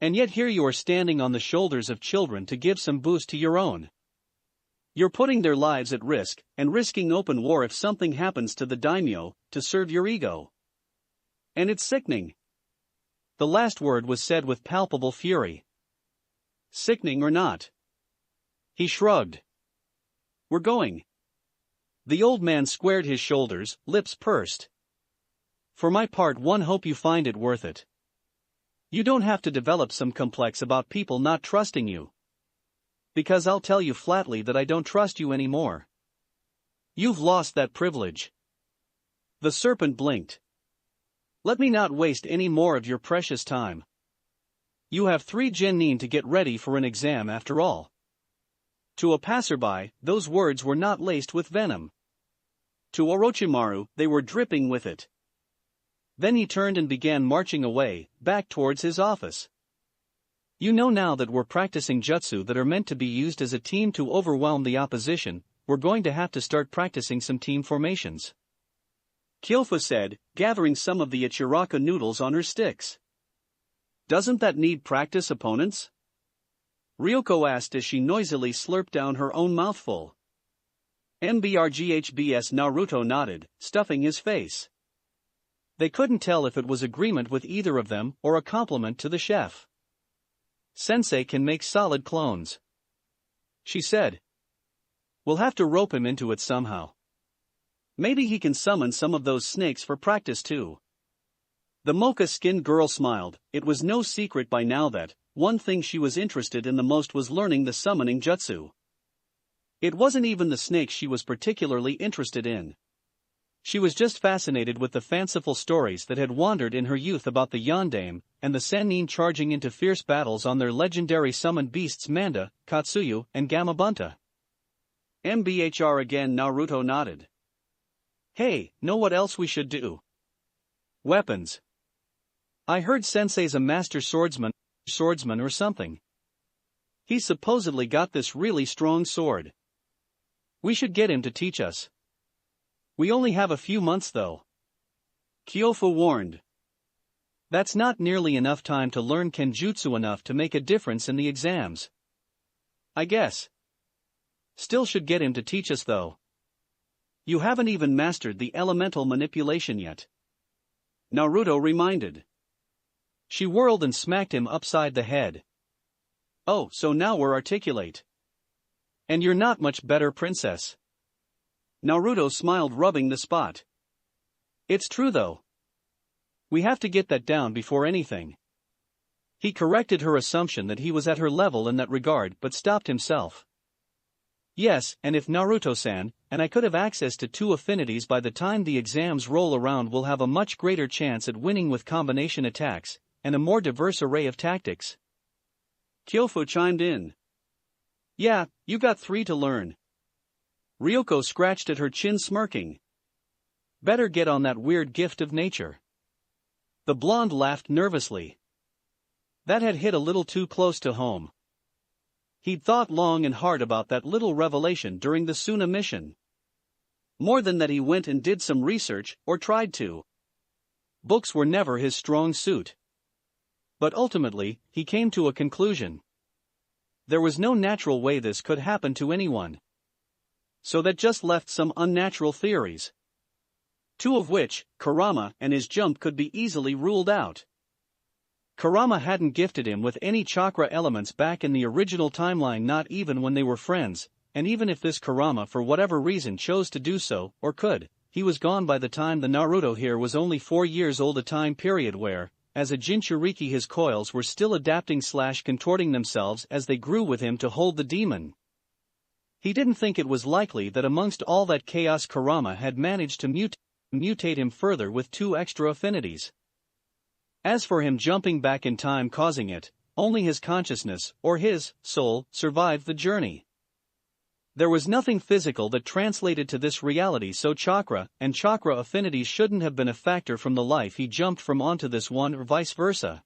And yet here you are standing on the shoulders of children to give some boost to your own. You're putting their lives at risk, and risking open war if something happens to the daimyo, to serve your ego. And it's sickening. The last word was said with palpable fury. Sickening or not? He shrugged. We're going. The old man squared his shoulders, lips pursed. For my part, one hope you find it worth it. You don't have to develop some complex about people not trusting you. Because I'll tell you flatly that I don't trust you anymore. You've lost that privilege. The serpent blinked. Let me not waste any more of your precious time. You have 3 genin to get ready for an exam after all. To a passerby, those words were not laced with venom. To Orochimaru, they were dripping with it. Then he turned and began marching away, back towards his office. You know now that we're practicing jutsu that are meant to be used as a team to overwhelm the opposition, we're going to have to start practicing some team formations. Kyofu said, gathering some of the Ichiraka noodles on her sticks. Doesn't that need practice, opponents? Ryoko asked as she noisily slurped down her own mouthful. MBRGHBS Naruto nodded, stuffing his face. They couldn't tell if it was agreement with either of them or a compliment to the chef. Sensei can make solid clones, she said. We'll have to rope him into it somehow. Maybe he can summon some of those snakes for practice too. The mocha-skinned girl smiled. It was no secret by now that one thing she was interested in the most was learning the summoning jutsu. It wasn't even the snakes she was particularly interested in. She was just fascinated with the fanciful stories that had wandered in her youth about the Yondaime and the Sannin charging into fierce battles on their legendary summoned beasts Manda, Katsuyu, and Gamabunta. MBHR again. Naruto nodded. Hey, know what else we should do? Weapons. I heard Sensei's a master swordsman or something. He supposedly got this really strong sword. We should get him to teach us. We only have a few months though. Kyofu warned. That's not nearly enough time to learn kenjutsu enough to make a difference in the exams. I guess. Still should get him to teach us though. You haven't even mastered the elemental manipulation yet. Naruto reminded. She whirled and smacked him upside the head. Oh, so now we're articulate. And you're not much better, princess. Naruto smiled, rubbing the spot. It's true though. We have to get that down before anything. He corrected her assumption that he was at her level in that regard but stopped himself. Yes, and if Naruto-san, and I could have access to 2 affinities by the time the exams roll around, we'll have a much greater chance at winning with combination attacks, and a more diverse array of tactics. Kyofu chimed in. Yeah, you got 3 to learn. Ryoko scratched at her chin, smirking. Better get on that weird gift of nature. The blonde laughed nervously. That had hit a little too close to home. He'd thought long and hard about that little revelation during the Suna mission. More than that, he went and did some research, or tried to. Books were never his strong suit. But ultimately, he came to a conclusion. There was no natural way this could happen to anyone. So that just left some unnatural theories. 2 of which, Kurama and his jump, could be easily ruled out. Kurama hadn't gifted him with any chakra elements back in the original timeline, not even when they were friends, and even if this Kurama for whatever reason chose to do so, or could, he was gone by the time the Naruto here was only 4 years old, a time period where, as a Jinchuriki, his coils were still adapting/contorting themselves as they grew with him to hold the demon. He didn't think it was likely that amongst all that chaos Kurama had managed to mutate him further with 2 extra affinities. As for him jumping back in time causing it, only his consciousness, or his soul, survived the journey. There was nothing physical that translated to this reality, so chakra and chakra affinities shouldn't have been a factor from the life he jumped from onto this one, or vice versa.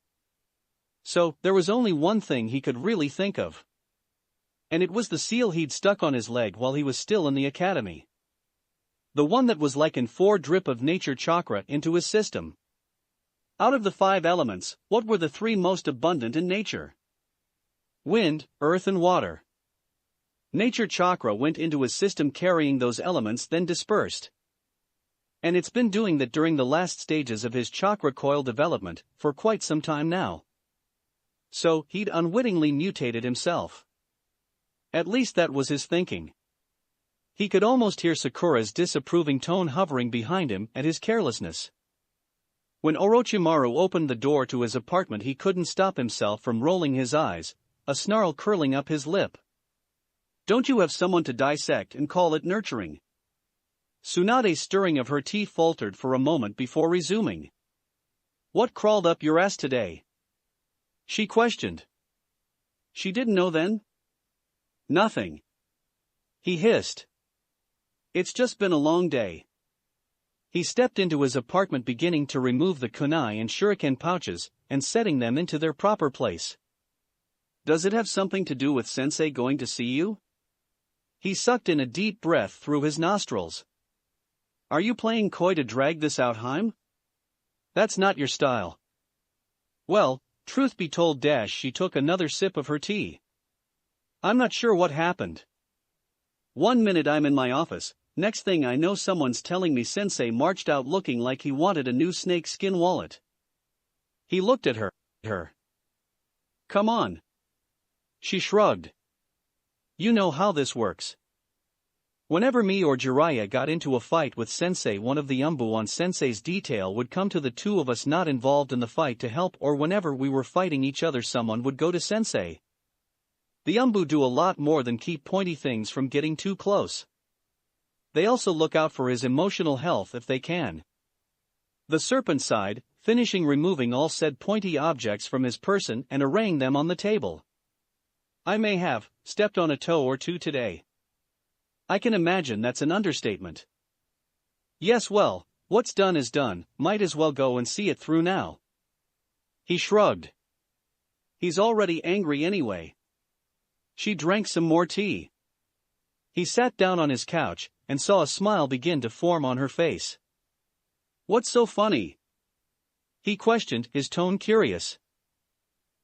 So, there was only one thing he could really think of. And it was the seal he'd stuck on his leg while he was still in the academy. The one that was like an 4 drip of nature chakra into his system. Out of the 5 elements, what were the 3 most abundant in nature? Wind, earth and water. Nature chakra went into his system carrying those elements, then dispersed. And it's been doing that during the last stages of his chakra coil development, for quite some time now. So, he'd unwittingly mutated himself. At least that was his thinking. He could almost hear Sakura's disapproving tone hovering behind him at his carelessness. When Orochimaru opened the door to his apartment, he couldn't stop himself from rolling his eyes, a snarl curling up his lip. Don't you have someone to dissect and call it nurturing? Tsunade's stirring of her tea faltered for a moment before resuming. What crawled up your ass today? She questioned. She didn't know then? Nothing. He hissed. It's just been a long day. He stepped into his apartment, beginning to remove the kunai and shuriken pouches, and setting them into their proper place. Does it have something to do with Sensei going to see you? He sucked in a deep breath through his nostrils. Are you playing coy to drag this out, Haim? That's not your style. Well, truth be told, she took another sip of her tea. I'm not sure what happened. 1 minute I'm in my office, next thing I know someone's telling me Sensei marched out looking like he wanted a new snake skin wallet. He looked at her. Come on. She shrugged. You know how this works. Whenever me or Jiraiya got into a fight with Sensei, one of the Umbu on Sensei's detail would come to the 2 of us not involved in the fight to help, or whenever we were fighting each other someone would go to Sensei. The Umbu do a lot more than keep pointy things from getting too close. They also look out for his emotional health if they can. The serpent sighed, finishing removing all said pointy objects from his person and arraying them on the table. I may have stepped on a toe or 2 today. I can imagine that's an understatement. Yes, well, what's done is done, might as well go and see it through now. He shrugged. He's already angry anyway. She drank some more tea. He sat down on his couch, and saw a smile begin to form on her face. "What's so funny?" he questioned, his tone curious.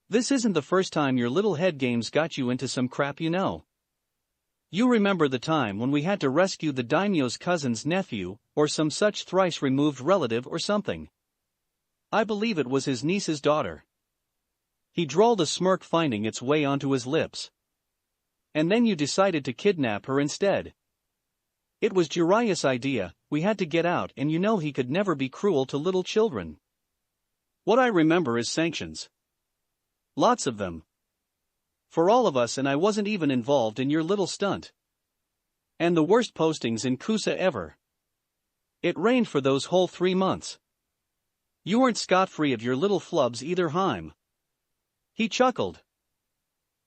"This isn't the first time your little head games got you into some crap, you know. You remember the time when we had to rescue the daimyo's cousin's nephew, or some such thrice-removed relative or something? I believe it was his niece's daughter." He drawled, a smirk finding its way onto his lips. "And then you decided to kidnap her instead. It was Jiraiya's idea. We had to get out, and you know he could never be cruel to little children. What I remember is sanctions. Lots of them. For all of us, and I wasn't even involved in your little stunt. And the worst postings in Kusa ever. It rained for those whole 3 months. You weren't scot-free of your little flubs either, Heim." He chuckled.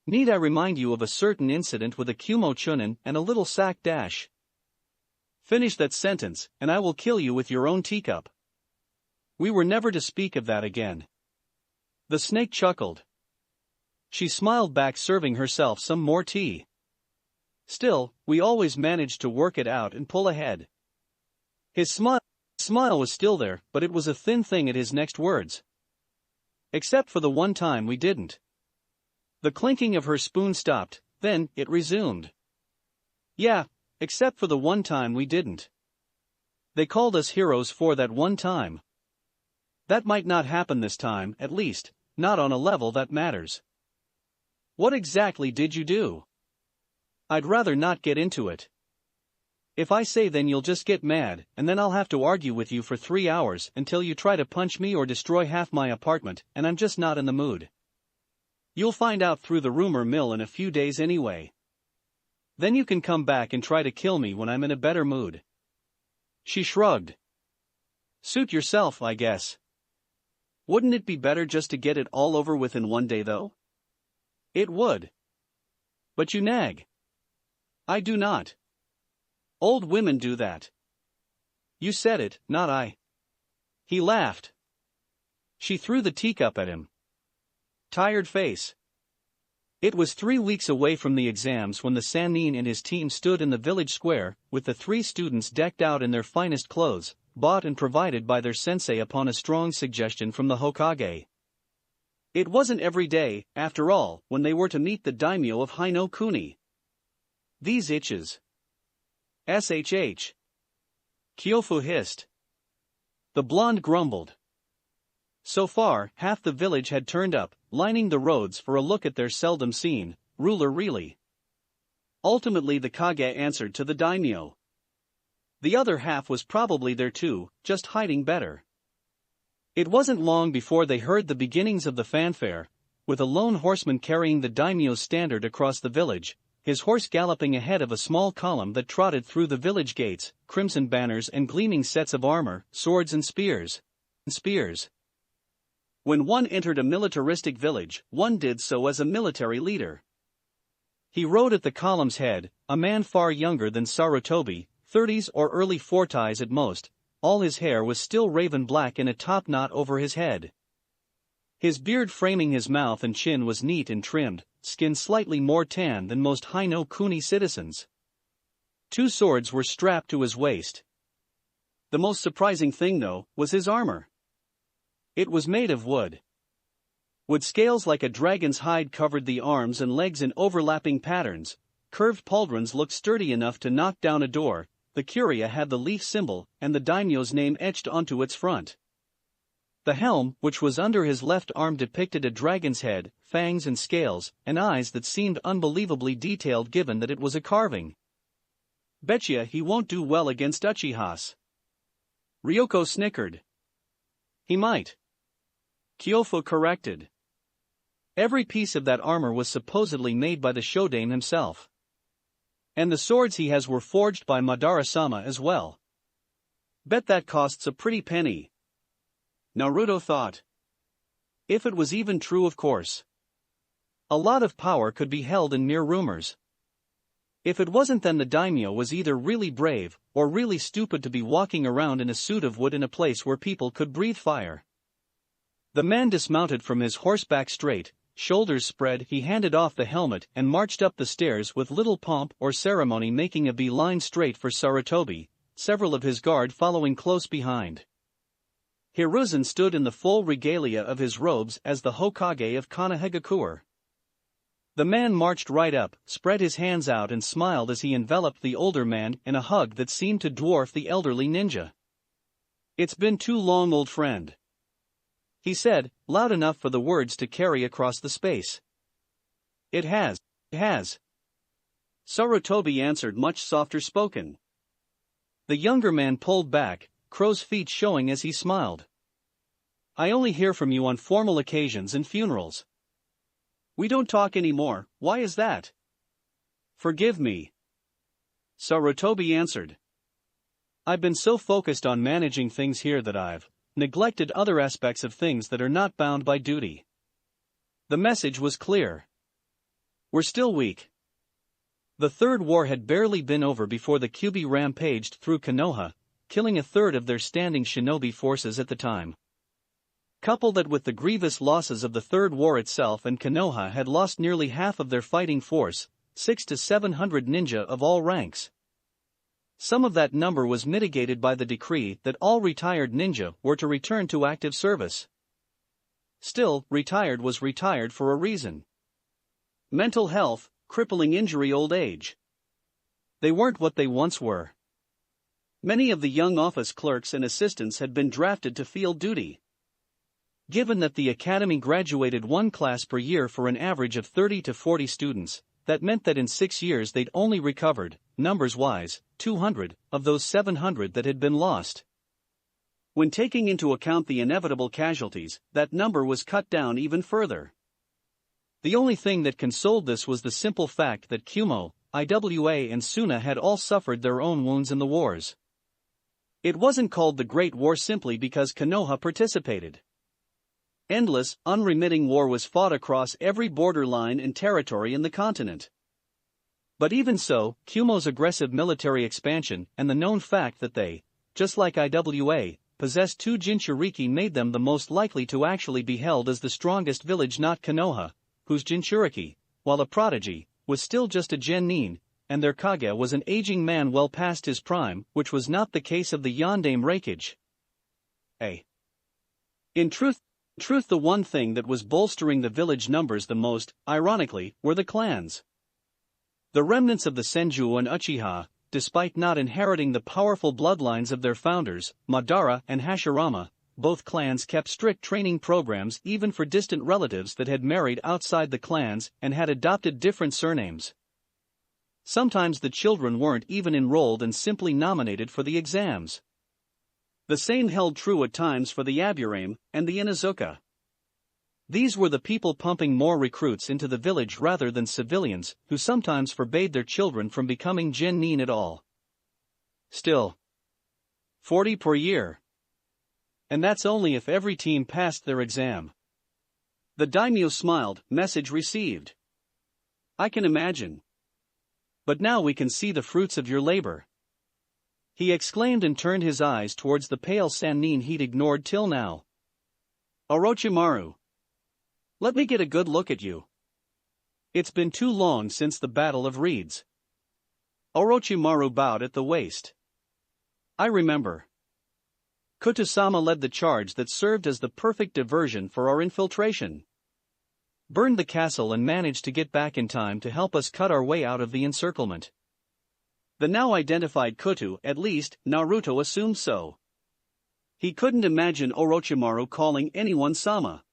"Need I remind you of a certain incident with a Kumo Chunin and a little sack dash? Finish that sentence, and I will kill you with your own teacup. We were never to speak of that again." The snake chuckled. She smiled back, serving herself some more tea. "Still, we always managed to work it out and pull ahead." His smile was still there, but it was a thin thing at his next words. "Except for the one time we didn't." The clinking of her spoon stopped, then it resumed. "Yeah, except for the one time we didn't. They called us heroes for that one time. That might not happen this time, at least, not on a level that matters." "What exactly did you do?" "I'd rather not get into it. If I say, then you'll just get mad, and then I'll have to argue with you for 3 hours until you try to punch me or destroy half my apartment, and I'm just not in the mood. You'll find out through the rumor mill in a few days anyway. Then you can come back and try to kill me when I'm in a better mood." She shrugged. "Suit yourself, I guess. Wouldn't it be better just to get it all over with in one day, though?" "It would. But you nag." "I do not. Old women do that." "You said it, not I." He laughed. She threw the teacup at him. Tired face. It was 3 weeks away from the exams when the Sannin and his team stood in the village square, with the 3 students decked out in their finest clothes, bought and provided by their sensei upon a strong suggestion from the Hokage. It wasn't every day, after all, when they were to meet the daimyo of Hino Kuni. These itches. SHH. Kyofu hissed. The blonde grumbled. So far, half the village had turned up, lining the roads for a look at their seldom seen ruler really. Ultimately the Kage answered to the daimyo. The other half was probably there too, just hiding better. It wasn't long before they heard the beginnings of the fanfare, with a lone horseman carrying the daimyo's standard across the village, his horse galloping ahead of a small column that trotted through the village gates, crimson banners and gleaming sets of armor, swords and spears. When one entered a militaristic village, one did so as a military leader. He rode at the column's head, a man far younger than Sarutobi, 30s or early 40s at most. All his hair was still raven black in a top knot over his head. His beard framing his mouth and chin was neat and trimmed, skin slightly more tan than most Hino Kuni citizens. 2 swords were strapped to his waist. The most surprising thing, though, was his armor. It was made of wood. Wood scales like a dragon's hide covered the arms and legs in overlapping patterns. Curved pauldrons looked sturdy enough to knock down a door. The curia had the leaf symbol and the daimyo's name etched onto its front. The helm, which was under his left arm, depicted a dragon's head, fangs and scales, and eyes that seemed unbelievably detailed given that it was a carving. "Betcha he won't do well against Uchihas." Ryoko snickered. "He might." Kyofu corrected. Every piece of that armor was supposedly made by the Shodan himself. And the swords he has were forged by Madara-sama as well. Bet that costs a pretty penny. Naruto thought. If it was even true, of course. A lot of power could be held in mere rumors. If it wasn't, then the daimyo was either really brave, or really stupid to be walking around in a suit of wood in a place where people could breathe fire. The man dismounted from his horseback straight, shoulders spread, he handed off the helmet and marched up the stairs with little pomp or ceremony, making a beeline straight for Sarutobi, several of his guard following close behind. Hiruzen stood in the full regalia of his robes as the Hokage of Konohagakure. The man marched right up, spread his hands out and smiled as he enveloped the older man in a hug that seemed to dwarf the elderly ninja. "It's been too long, old friend," he said, loud enough for the words to carry across the space. It has. Sarutobi answered, much softer spoken. The younger man pulled back, crow's feet showing as he smiled. "I only hear from you on formal occasions and funerals. We don't talk anymore. Why is that?" "Forgive me," Sarutobi answered. "I've been so focused on managing things here that I've neglected other aspects of things that are not bound by duty." The message was clear. We're still weak. The Third War had barely been over before the Kyuubi rampaged through Konoha, killing a third of their standing shinobi forces at the time. Couple that with the grievous losses of the Third War itself, and Konoha had lost nearly half of their fighting force, 600 to 700 ninja of all ranks. Some of that number was mitigated by the decree that all retired ninja were to return to active service. Still, retired was retired for a reason. Mental health, crippling injury, old age. They weren't what they once were. Many of the young office clerks and assistants had been drafted to field duty. Given that the academy graduated one class per year for an average of 30 to 40 students, that meant that in 6 years they'd only recovered, numbers-wise, 200 of those 700 that had been lost. When taking into account the inevitable casualties, that number was cut down even further. The only thing that consoled this was the simple fact that Kumo, Iwa and Suna had all suffered their own wounds in the wars. It wasn't called the Great War simply because Konoha participated. Endless, unremitting war was fought across every borderline and territory in the continent. But even so, Kumo's aggressive military expansion and the known fact that they, just like Iwa, possessed 2 Jinchuriki made them the most likely to actually be held as the strongest village, not Konoha, whose Jinchuriki, while a prodigy, was still just a genin, and their Kage was an aging man well past his prime, which was not the case of the Yondaime Reikage. In truth, the one thing that was bolstering the village numbers the most, ironically, were the clans. The remnants of the Senju and Uchiha, despite not inheriting the powerful bloodlines of their founders, Madara and Hashirama, both clans kept strict training programs even for distant relatives that had married outside the clans and had adopted different surnames. Sometimes the children weren't even enrolled and simply nominated for the exams. The same held true at times for the Aburame and the Inuzuka. These were the people pumping more recruits into the village rather than civilians, who sometimes forbade their children from becoming genin at all. Still, 40 per year. And that's only if every team passed their exam. The daimyo smiled, message received. I can imagine. But now we can see the fruits of your labor, he exclaimed and turned his eyes towards the pale Sannin he'd ignored till now. Orochimaru, let me get a good look at you. It's been too long since the Battle of Reeds. Orochimaru bowed at the waist. I remember. Kutusama led the charge that served as the perfect diversion for our infiltration. Burned the castle and managed to get back in time to help us cut our way out of the encirclement. The now identified Kutu, at least, Naruto assumed so. He couldn't imagine Orochimaru calling anyone Sama.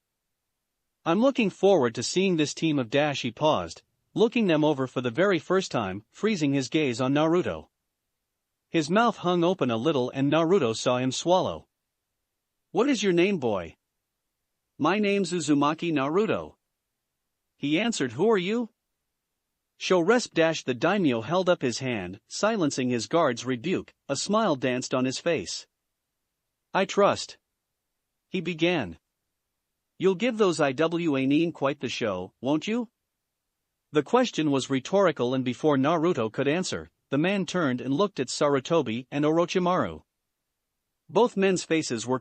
I'm looking forward to seeing this team of Dash. He paused, looking them over for the very first time, freezing his gaze on Naruto. His mouth hung open a little and Naruto saw him swallow. What is your name, boy? My name's Uzumaki Naruto, he answered. Who are you? Shoresp. The daimyo held up his hand, silencing his guard's rebuke. A smile danced on his face. I trust, he began. You'll give those Iwa quite the show, won't you? The question was rhetorical, and before Naruto could answer, the man turned and looked at Sarutobi and Orochimaru. Both men's faces were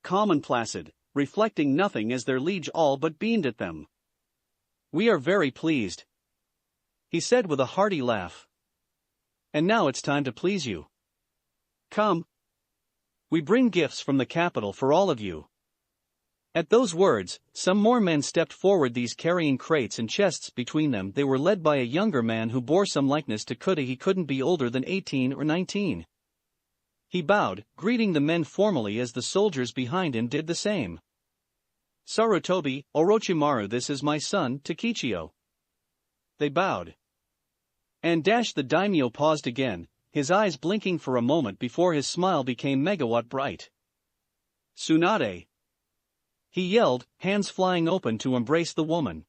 calm and placid, reflecting nothing as their liege all but beamed at them. We are very pleased, he said with a hearty laugh. And now it's time to please you. Come. We bring gifts from the capital for all of you. At those words, some more men stepped forward, these carrying crates and chests between them. They were led by a younger man who bore some likeness to Kuta. He couldn't be older than 18 or 19. He bowed, greeting the men formally as the soldiers behind him did the same. Sarutobi, Orochimaru, this is my son, Takichio. They bowed. And the daimyo paused again, his eyes blinking for a moment before his smile became megawatt bright. Tsunade! He yelled, hands flying open to embrace the woman.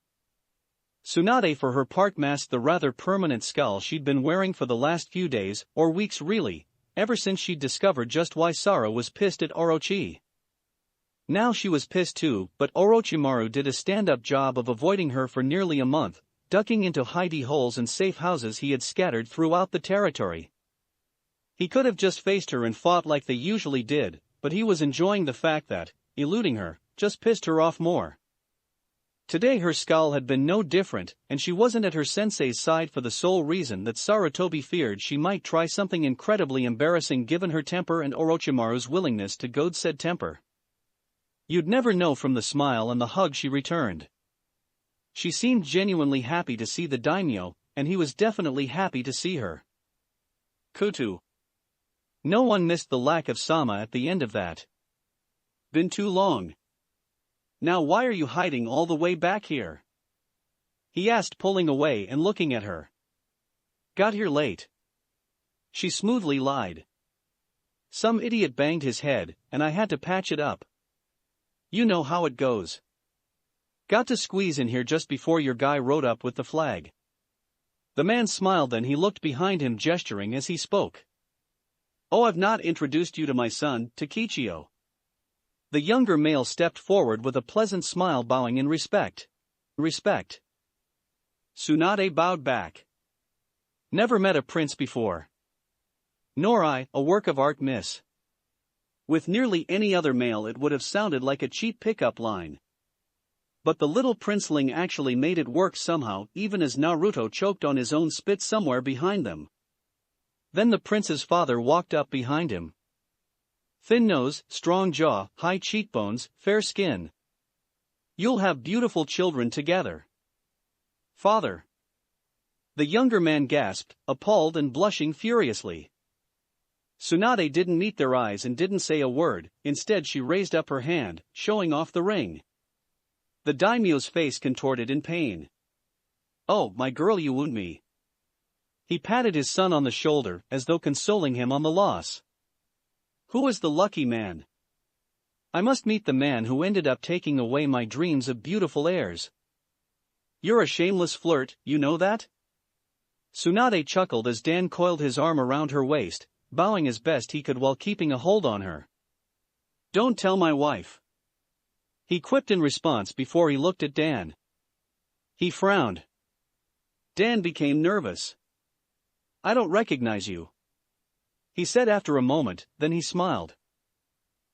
Tsunade for her part masked the rather permanent scowl she'd been wearing for the last few days, or weeks really, ever since she'd discovered just why Sara was pissed at Orochi. Now she was pissed too, but Orochimaru did a stand-up job of avoiding her for nearly a month, ducking into hidey holes and safe houses he had scattered throughout the territory. He could have just faced her and fought like they usually did, but he was enjoying the fact that, eluding her, just pissed her off more. Today her scowl had been no different, and she wasn't at her sensei's side for the sole reason that Sarutobi feared she might try something incredibly embarrassing given her temper and Orochimaru's willingness to goad said temper. You'd never know from the smile and the hug she returned. She seemed genuinely happy to see the daimyo, and he was definitely happy to see her. Kutu. No one missed the lack of Sama at the end of that. Been too long. Now why are you hiding all the way back here? He asked, pulling away and looking at her. Got here late. She smoothly lied. Some idiot banged his head, and I had to patch it up. You know how it goes. Got to squeeze in here just before your guy rode up with the flag. The man smiled, then he looked behind him, gesturing as he spoke. Oh, I've not introduced you to my son, Takichio. The younger male stepped forward with a pleasant smile, bowing in respect. Respect. Tsunade bowed back. Never met a prince before. Nor I, a work of art, miss. With nearly any other male it would have sounded like a cheap pickup line. But the little princeling actually made it work somehow, even as Naruto choked on his own spit somewhere behind them. Then the prince's father walked up behind him. Thin nose, strong jaw, high cheekbones, fair skin. You'll have beautiful children together. Father. The younger man gasped, appalled and blushing furiously. Tsunade didn't meet their eyes and didn't say a word. Instead she raised up her hand, showing off the ring. The daimyo's face contorted in pain. Oh, my girl, you wound me. He patted his son on the shoulder, as though consoling him on the loss. Who is the lucky man? I must meet the man who ended up taking away my dreams of beautiful heirs. You're a shameless flirt, you know that? Tsunade chuckled as Dan coiled his arm around her waist, bowing as best he could while keeping a hold on her. Don't tell my wife. He quipped in response before he looked at Dan. He frowned. Dan became nervous. I don't recognize you, he said after a moment, then he smiled.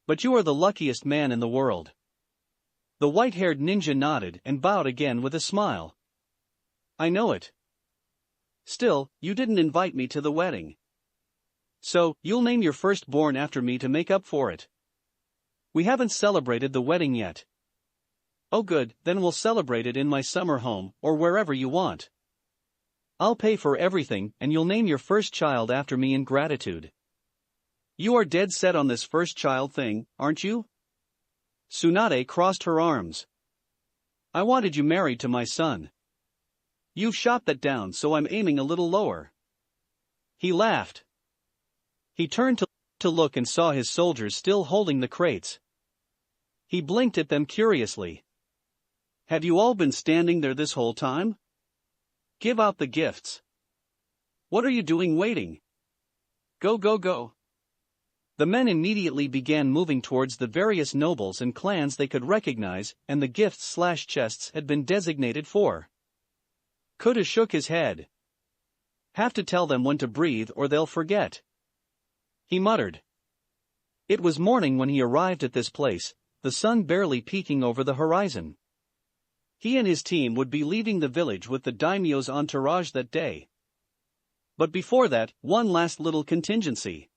But you are the luckiest man in the world. The white-haired ninja nodded and bowed again with a smile. I know it. Still, you didn't invite me to the wedding. So, you'll name your firstborn after me to make up for it. We haven't celebrated the wedding yet. Oh good, then we'll celebrate it in my summer home, or wherever you want. I'll pay for everything, and you'll name your first child after me in gratitude. You are dead set on this first child thing, aren't you? Tsunade crossed her arms. I wanted you married to my son. You've shot that down, so I'm aiming a little lower. He laughed. He turned to look and saw his soldiers still holding the crates. He blinked at them curiously. Have you all been standing there this whole time? Give out the gifts. What are you doing waiting? Go, go, go. The men immediately began moving towards the various nobles and clans they could recognize, and the gifts/chests had been designated for. Kuta shook his head. Have to tell them when to breathe or they'll forget. He muttered. It was morning when he arrived at this place, the sun barely peeking over the horizon. He and his team would be leaving the village with the daimyo's entourage that day. But before that, one last little contingency.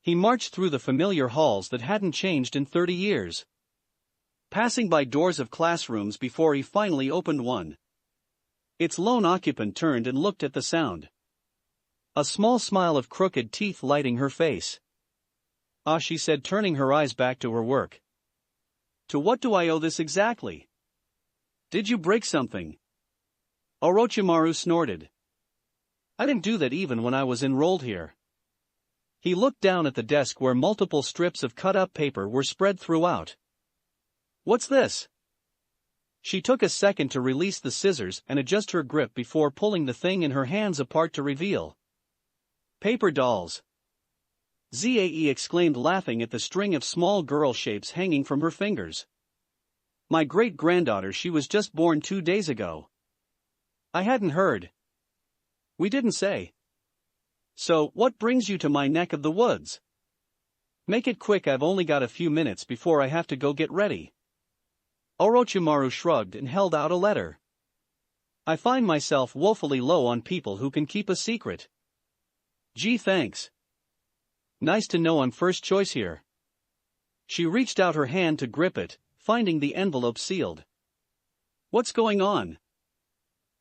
He marched through the familiar halls that hadn't changed in 30 years. Passing by doors of classrooms before he finally opened one. Its lone occupant turned and looked at the sound. A small smile of crooked teeth lighting her face. "Ah," she said, turning her eyes back to her work. "To what do I owe this exactly? Did you break something?" Orochimaru snorted. "I didn't do that even when I was enrolled here." He looked down at the desk where multiple strips of cut-up paper were spread throughout. "What's this?" She took a second to release the scissors and adjust her grip before pulling the thing in her hands apart to reveal. "Paper dolls." Zae exclaimed, laughing at the string of small girl shapes hanging from her fingers. "My great-granddaughter, she was just born 2 days ago." "I hadn't heard." "We didn't say." "So, what brings you to my neck of the woods?" "Make it quick, I've only got a few minutes before I have to go get ready." Orochimaru shrugged and held out a letter. "I find myself woefully low on people who can keep a secret." "Gee, thanks. Nice to know I'm first choice here." She reached out her hand to grip it, finding the envelope sealed. "What's going on?"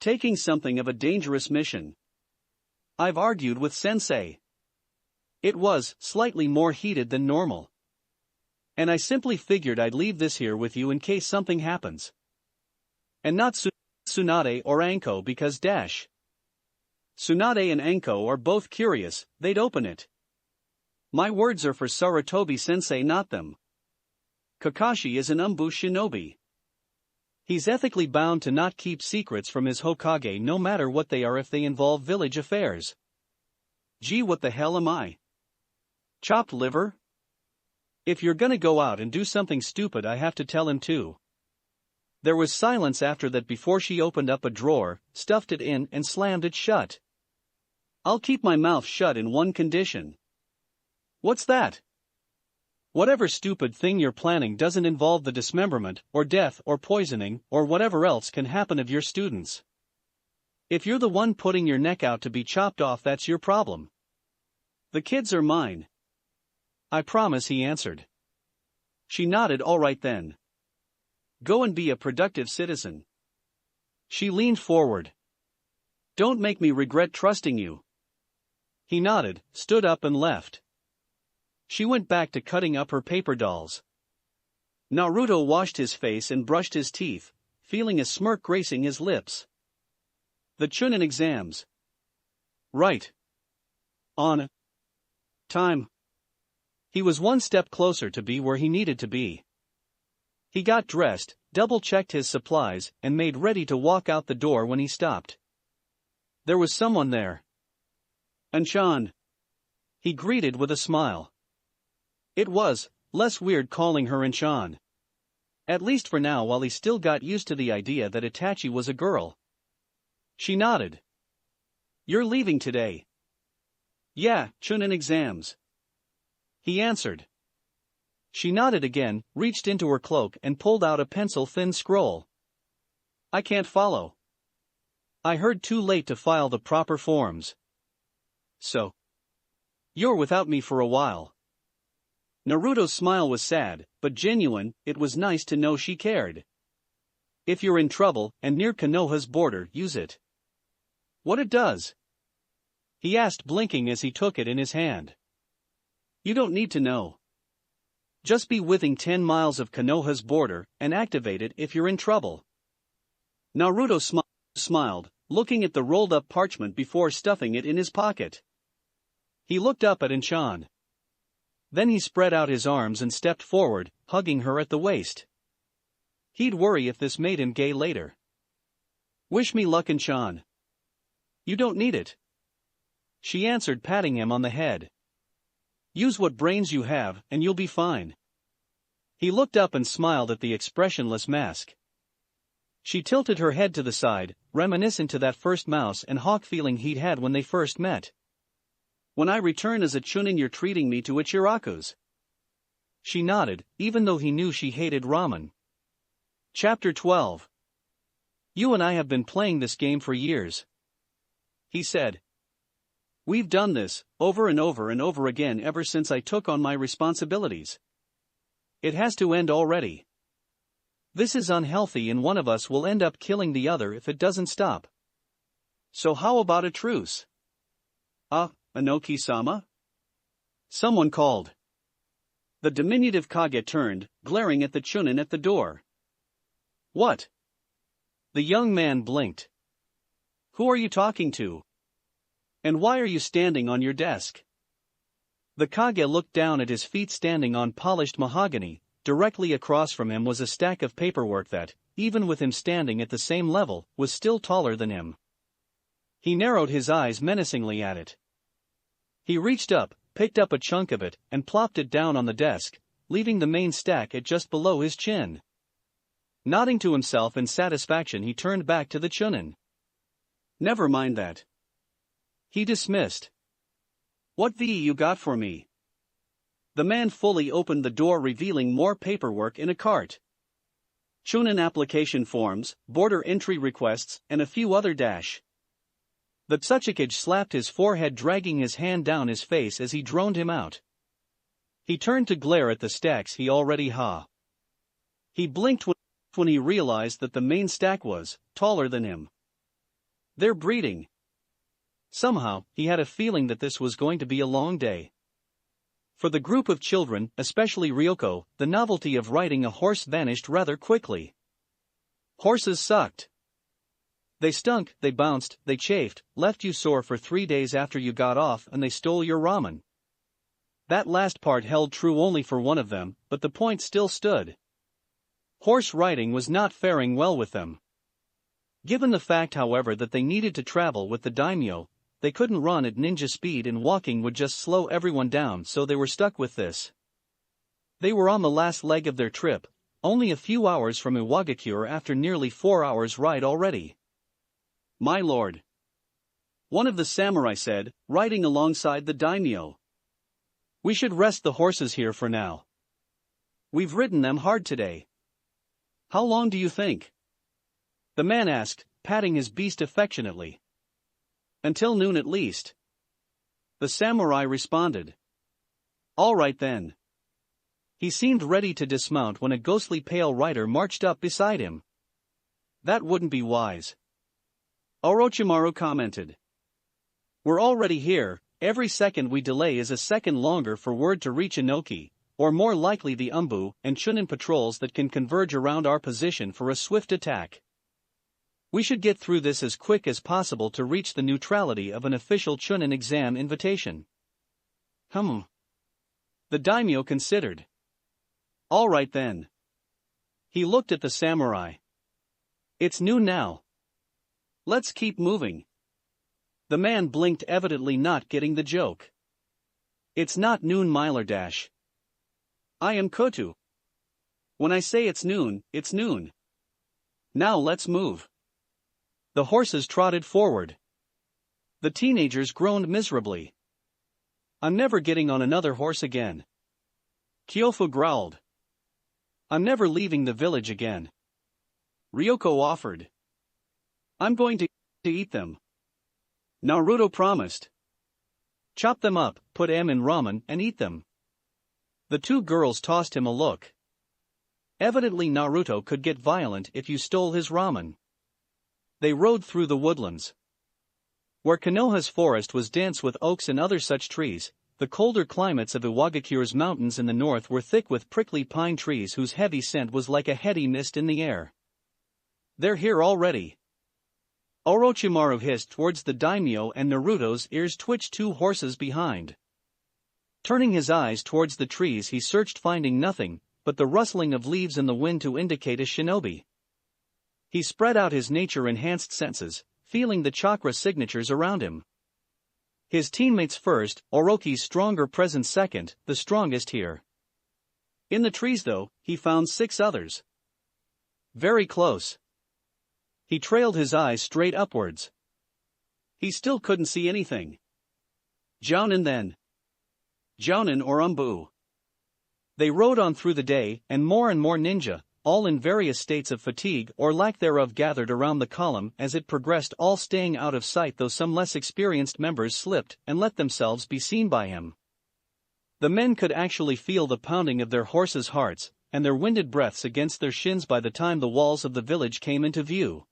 "Taking something of a dangerous mission. I've argued with Sensei. It was slightly more heated than normal. And I simply figured I'd leave this here with you in case something happens. And not Tsunade or Anko because Tsunade and Anko are both curious, they'd open it. My words are for Sarutobi-sensei, not them. Kakashi is an shinobi. He's ethically bound to not keep secrets from his Hokage no matter what they are if they involve village affairs. Gee, what the hell am I? Chopped liver? If you're gonna go out and do something stupid, I have to tell him too." There was silence after that before she opened up a drawer, stuffed it in and slammed it shut. "I'll keep my mouth shut in one condition." "What's that?" "Whatever stupid thing you're planning doesn't involve the dismemberment, or death, or poisoning, or whatever else can happen of your students. If you're the one putting your neck out to be chopped off, that's your problem. The kids are mine." "I promise," he answered. She nodded. "All right then. Go and be a productive citizen." She leaned forward. "Don't make me regret trusting you." He nodded, stood up and left. She went back to cutting up her paper dolls. Naruto washed his face and brushed his teeth, feeling a smirk gracing his lips. The Chunin exams. Right. On time. He was one step closer to be where he needed to be. He got dressed, double-checked his supplies, and made ready to walk out the door when he stopped. There was someone there. "Anshan," he greeted with a smile. It was less weird calling her Anshan. At least for now, while he still got used to the idea that Itachi was a girl. She nodded. "You're leaving today?" "Yeah, Chunin exams." He answered. She nodded again, reached into her cloak and pulled out a pencil-thin scroll. "I can't follow. I heard too late to file the proper forms. So, you're without me for a while." Naruto's smile was sad, but genuine. It was nice to know she cared. "If you're in trouble, and near Konoha's border, use it." "What it does?" he asked, blinking as he took it in his hand. "You don't need to know. Just be within 10 miles of Konoha's border, and activate it if you're in trouble." Naruto smiled, looking at the rolled-up parchment before stuffing it in his pocket. He looked up at Anshan. Then he spread out his arms and stepped forward, hugging her at the waist. He'd worry if this made him gay later. "Wish me luck, Anshan." "You don't need it," she answered, patting him on the head. "Use what brains you have, and you'll be fine." He looked up and smiled at the expressionless mask. She tilted her head to the side, reminiscent to that first mouse and hawk feeling he'd had when they first met. "When I return as a Chunin, you're treating me to Ichiraku's." She nodded, even though he knew she hated ramen. Chapter 12. You and I have been playing this game for years, he said. We've done this, over and over and over again ever since I took on my responsibilities. It has to end already. This is unhealthy and one of us will end up killing the other if it doesn't stop. So how about a truce? Inoki-sama? Someone called. The diminutive Kage turned, glaring at the Chunin at the door. What? The young man blinked. Who are you talking to? And why are you standing on your desk? The Kage looked down at his feet standing on polished mahogany. Directly across from him was a stack of paperwork that, even with him standing at the same level, was still taller than him. He narrowed his eyes menacingly at it. He reached up, picked up a chunk of it, and plopped it down on the desk, leaving the main stack at just below his chin. Nodding to himself in satisfaction, he turned back to the Chunin. Never mind that, he dismissed. What you got for me? The man fully opened the door, revealing more paperwork in a cart. Chunin application forms, border entry requests, and a few other dash. The Tsuchikage slapped his forehead, dragging his hand down his face as he droned him out. He turned to glare at the stacks he already ha. He blinked when he realized that the main stack was taller than him. They're breeding. Somehow, he had a feeling that this was going to be a long day. For the group of children, especially Ryoko, the novelty of riding a horse vanished rather quickly. Horses sucked. They stunk, they bounced, they chafed, left you sore for 3 days after you got off, and they stole your ramen. That last part held true only for one of them, but the point still stood. Horse riding was not faring well with them. Given the fact, however, that they needed to travel with the daimyo, they couldn't run at ninja speed and walking would just slow everyone down, so they were stuck with this. They were on the last leg of their trip, only a few hours from Iwagakure after nearly 4 hours ride already. My lord, one of the samurai said, riding alongside the daimyo. We should rest the horses here for now. We've ridden them hard today. How long do you think? The man asked, patting his beast affectionately. Until noon at least. The samurai responded. All right then. He seemed ready to dismount when a ghostly pale rider marched up beside him. That wouldn't be wise, Orochimaru commented. We're already here, every second we delay is a second longer for word to reach Inoki, or more likely the Umbu and Chunin patrols that can converge around our position for a swift attack. We should get through this as quick as possible to reach the neutrality of an official Chunin exam invitation. The daimyo considered. All right then. He looked at the samurai. It's noon now. Let's keep moving. The man blinked, evidently not getting the joke. It's not noon, Myler dash. I am Kotu. When I say it's noon, it's noon. Now let's move. The horses trotted forward. The teenagers groaned miserably. I'm never getting on another horse again. Kyofu growled. I'm never leaving the village again. Ryoko offered. I'm going to eat them. Naruto promised. Chop them up, put them in ramen, and eat them. The two girls tossed him a look. Evidently Naruto could get violent if you stole his ramen. They rode through the woodlands. Where Konoha's forest was dense with oaks and other such trees, the colder climates of Iwagakure's mountains in the north were thick with prickly pine trees whose heavy scent was like a heady mist in the air. They're here already. Orochimaru hissed towards the daimyo, and Naruto's ears twitched. 2 horses behind. Turning his eyes towards the trees, he searched, finding nothing but the rustling of leaves in the wind to indicate a shinobi. He spread out his nature-enhanced senses, feeling the chakra signatures around him. His teammates first, Orochi's stronger presence second, the strongest here. In the trees though, he found 6 others. Very close. He trailed his eyes straight upwards. He still couldn't see anything. Jounin then. Jounin or Umbu. They rode on through the day, and more ninja, all in various states of fatigue or lack thereof, gathered around the column as it progressed, all staying out of sight, though some less experienced members slipped and let themselves be seen by him. The men could actually feel the pounding of their horses' hearts and their winded breaths against their shins by the time the walls of the village came into view.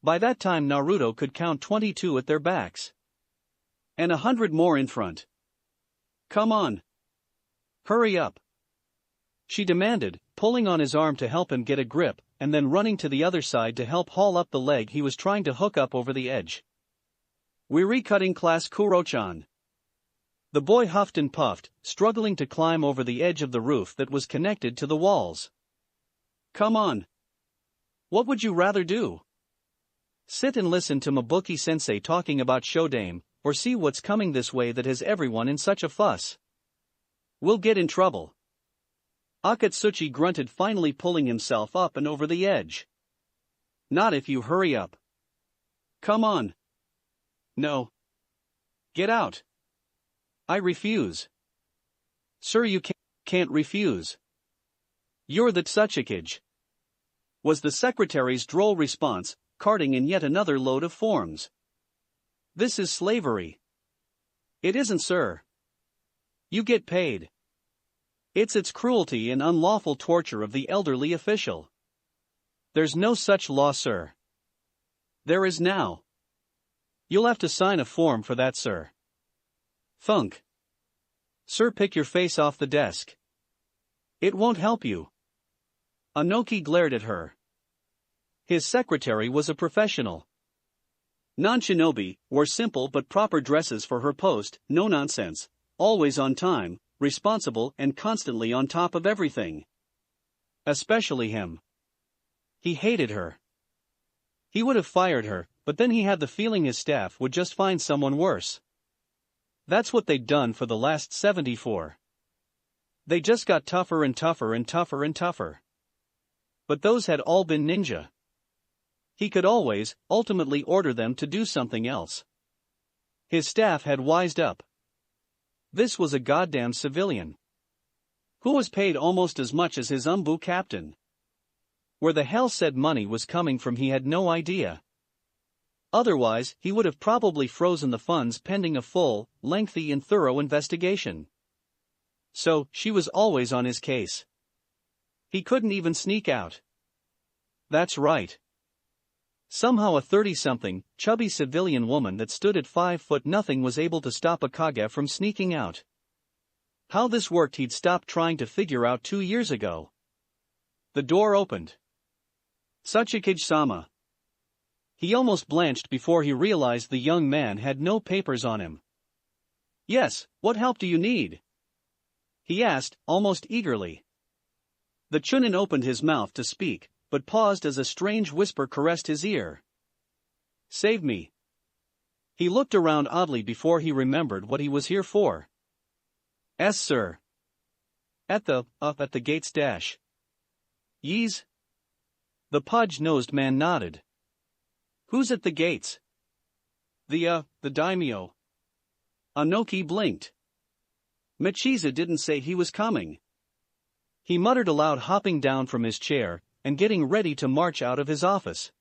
By that time Naruto could count 22 at their backs. And 100 more in front. "Come on. Hurry up," she demanded, pulling on his arm to help him get a grip, and then running to the other side to help haul up the leg he was trying to hook up over the edge. "We're cutting class, Kuro-chan." The boy huffed and puffed, struggling to climb over the edge of the roof that was connected to the walls. "Come on. What would you rather do? Sit and listen to Mabuki-sensei talking about Shodame, or see what's coming this way that has everyone in such a fuss? We'll get in trouble." Akatsuchi grunted, finally pulling himself up and over the edge. "Not if you hurry up." "Come on." "No. Get out." "I refuse." "Sir, you can't refuse. You're the Tsuchikage," was the secretary's droll response, carting in yet another load of forms. "This is slavery." "It isn't, sir. You get paid. It's cruelty and unlawful torture of the elderly official." "There's no such law, sir." "There is now. You'll have to sign a form for that, sir." Thunk. "Sir, pick your face off the desk. It won't help you." Anoki glared at her. His secretary was a professional. Non-shinobi wore simple but proper dresses for her post, no nonsense, always on time, responsible and constantly on top of everything. Especially him. He hated her. He would have fired her, but then he had the feeling his staff would just find someone worse. That's what they'd done for the last 74. They just got tougher and tougher and tougher and tougher. But those had all been ninja. He could always, ultimately order them to do something else. His staff had wised up. This was a goddamn civilian, who was paid almost as much as his umbu captain. Where the hell said money was coming from he had no idea. Otherwise, he would have probably frozen the funds pending a full, lengthy and thorough investigation. So, she was always on his case. He couldn't even sneak out. That's right. Somehow a 30-something, chubby civilian woman that stood at 5'0" was able to stop a Kage from sneaking out. How this worked he'd stopped trying to figure out 2 years ago. The door opened. "Tsuchikage-sama." He almost blanched before he realized the young man had no papers on him. "Yes, what help do you need?" he asked, almost eagerly. The Chunin opened his mouth to speak, but paused as a strange whisper caressed his ear. "Save me." He looked around oddly before he remembered what he was here for. "Yes, sir." At the gates dash. "Yees?" The pudge-nosed man nodded. "Who's at the gates?" The daimyo." Anoki blinked. "Michiza didn't say he was coming." He muttered aloud, hopping down from his chair and getting ready to march out of his office.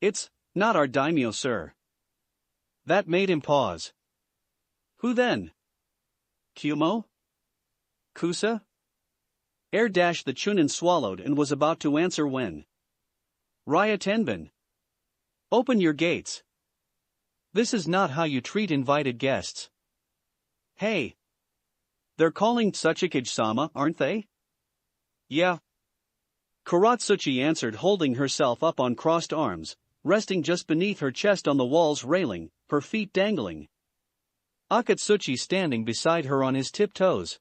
"It's not our daimyo, sir." That made him pause. "Who then? Kyumo? Kusa?" The Chunin swallowed and was about to answer when Raya Tenbin. "Open your gates. This is not how you treat invited guests." "Hey. They're calling Tsuchikage-sama, aren't they?" "Yeah." Kuratsuchi answered, holding herself up on crossed arms, resting just beneath her chest on the wall's railing, her feet dangling. Akatsuchi standing beside her on his tiptoes.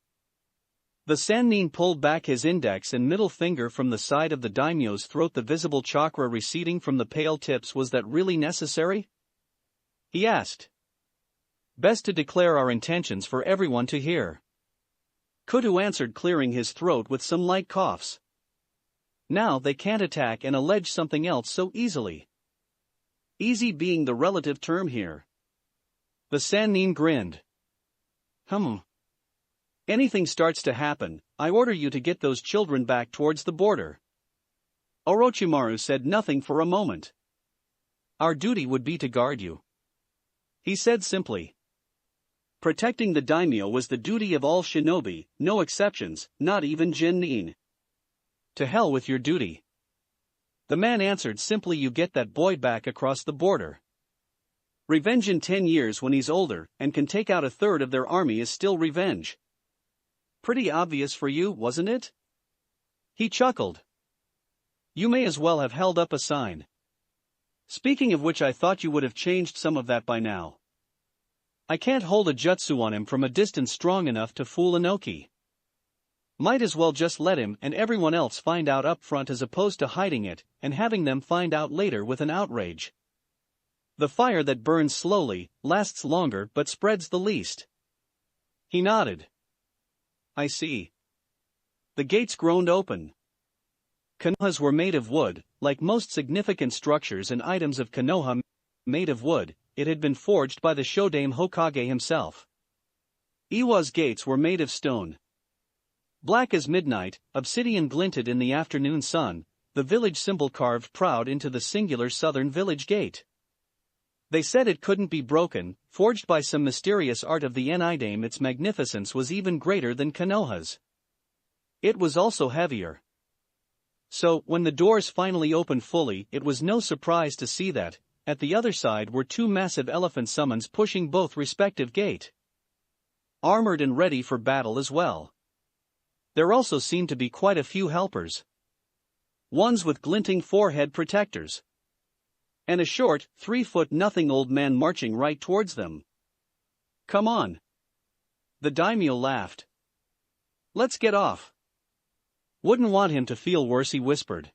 The Sannin pulled back his index and middle finger from the side of the daimyo's throat, the visible chakra receding from the pale tips. "Was that really necessary?" he asked. "Best to declare our intentions for everyone to hear." Kutu answered, clearing his throat with some light coughs. "Now they can't attack and allege something else so easily." Easy being the relative term here. The Sannin grinned. Anything starts to happen, I order you to get those children back towards the border. Orochimaru said nothing for a moment. Our duty would be to guard you, he said simply. Protecting the daimyo was the duty of all shinobi, no exceptions, not even Genin. To hell with your duty. The man answered simply, you get that boy back across the border. Revenge in 10 years when he's older and can take out a third of their army is still revenge. Pretty obvious for you, wasn't it? He chuckled. You may as well have held up a sign. Speaking of which, I thought you would have changed some of that by now. I can't hold a jutsu on him from a distance strong enough to fool Inoki. Might as well just let him and everyone else find out up front as opposed to hiding it and having them find out later with an outrage. The fire that burns slowly lasts longer but spreads the least. He nodded. I see. The gates groaned open. Konohas were made of wood, like most significant structures and items of Konoha made of wood. It had been forged by the Shodaime Hokage himself. Iwa's gates were made of stone. Black as midnight, obsidian glinted in the afternoon sun, the village symbol carved proud into the singular southern village gate. They said it couldn't be broken, forged by some mysterious art of the Nidaime. Its magnificence was even greater than Konoha's. It was also heavier. So, when the doors finally opened fully, it was no surprise to see that, at the other side were two massive elephant summons pushing both respective gate. Armored and ready for battle as well. There also seemed to be quite a few helpers. Ones with glinting forehead protectors. And a short, 3-foot-nothing old man marching right towards them. Come on. The daimyo laughed. Let's get off. Wouldn't want him to feel worse, he whispered.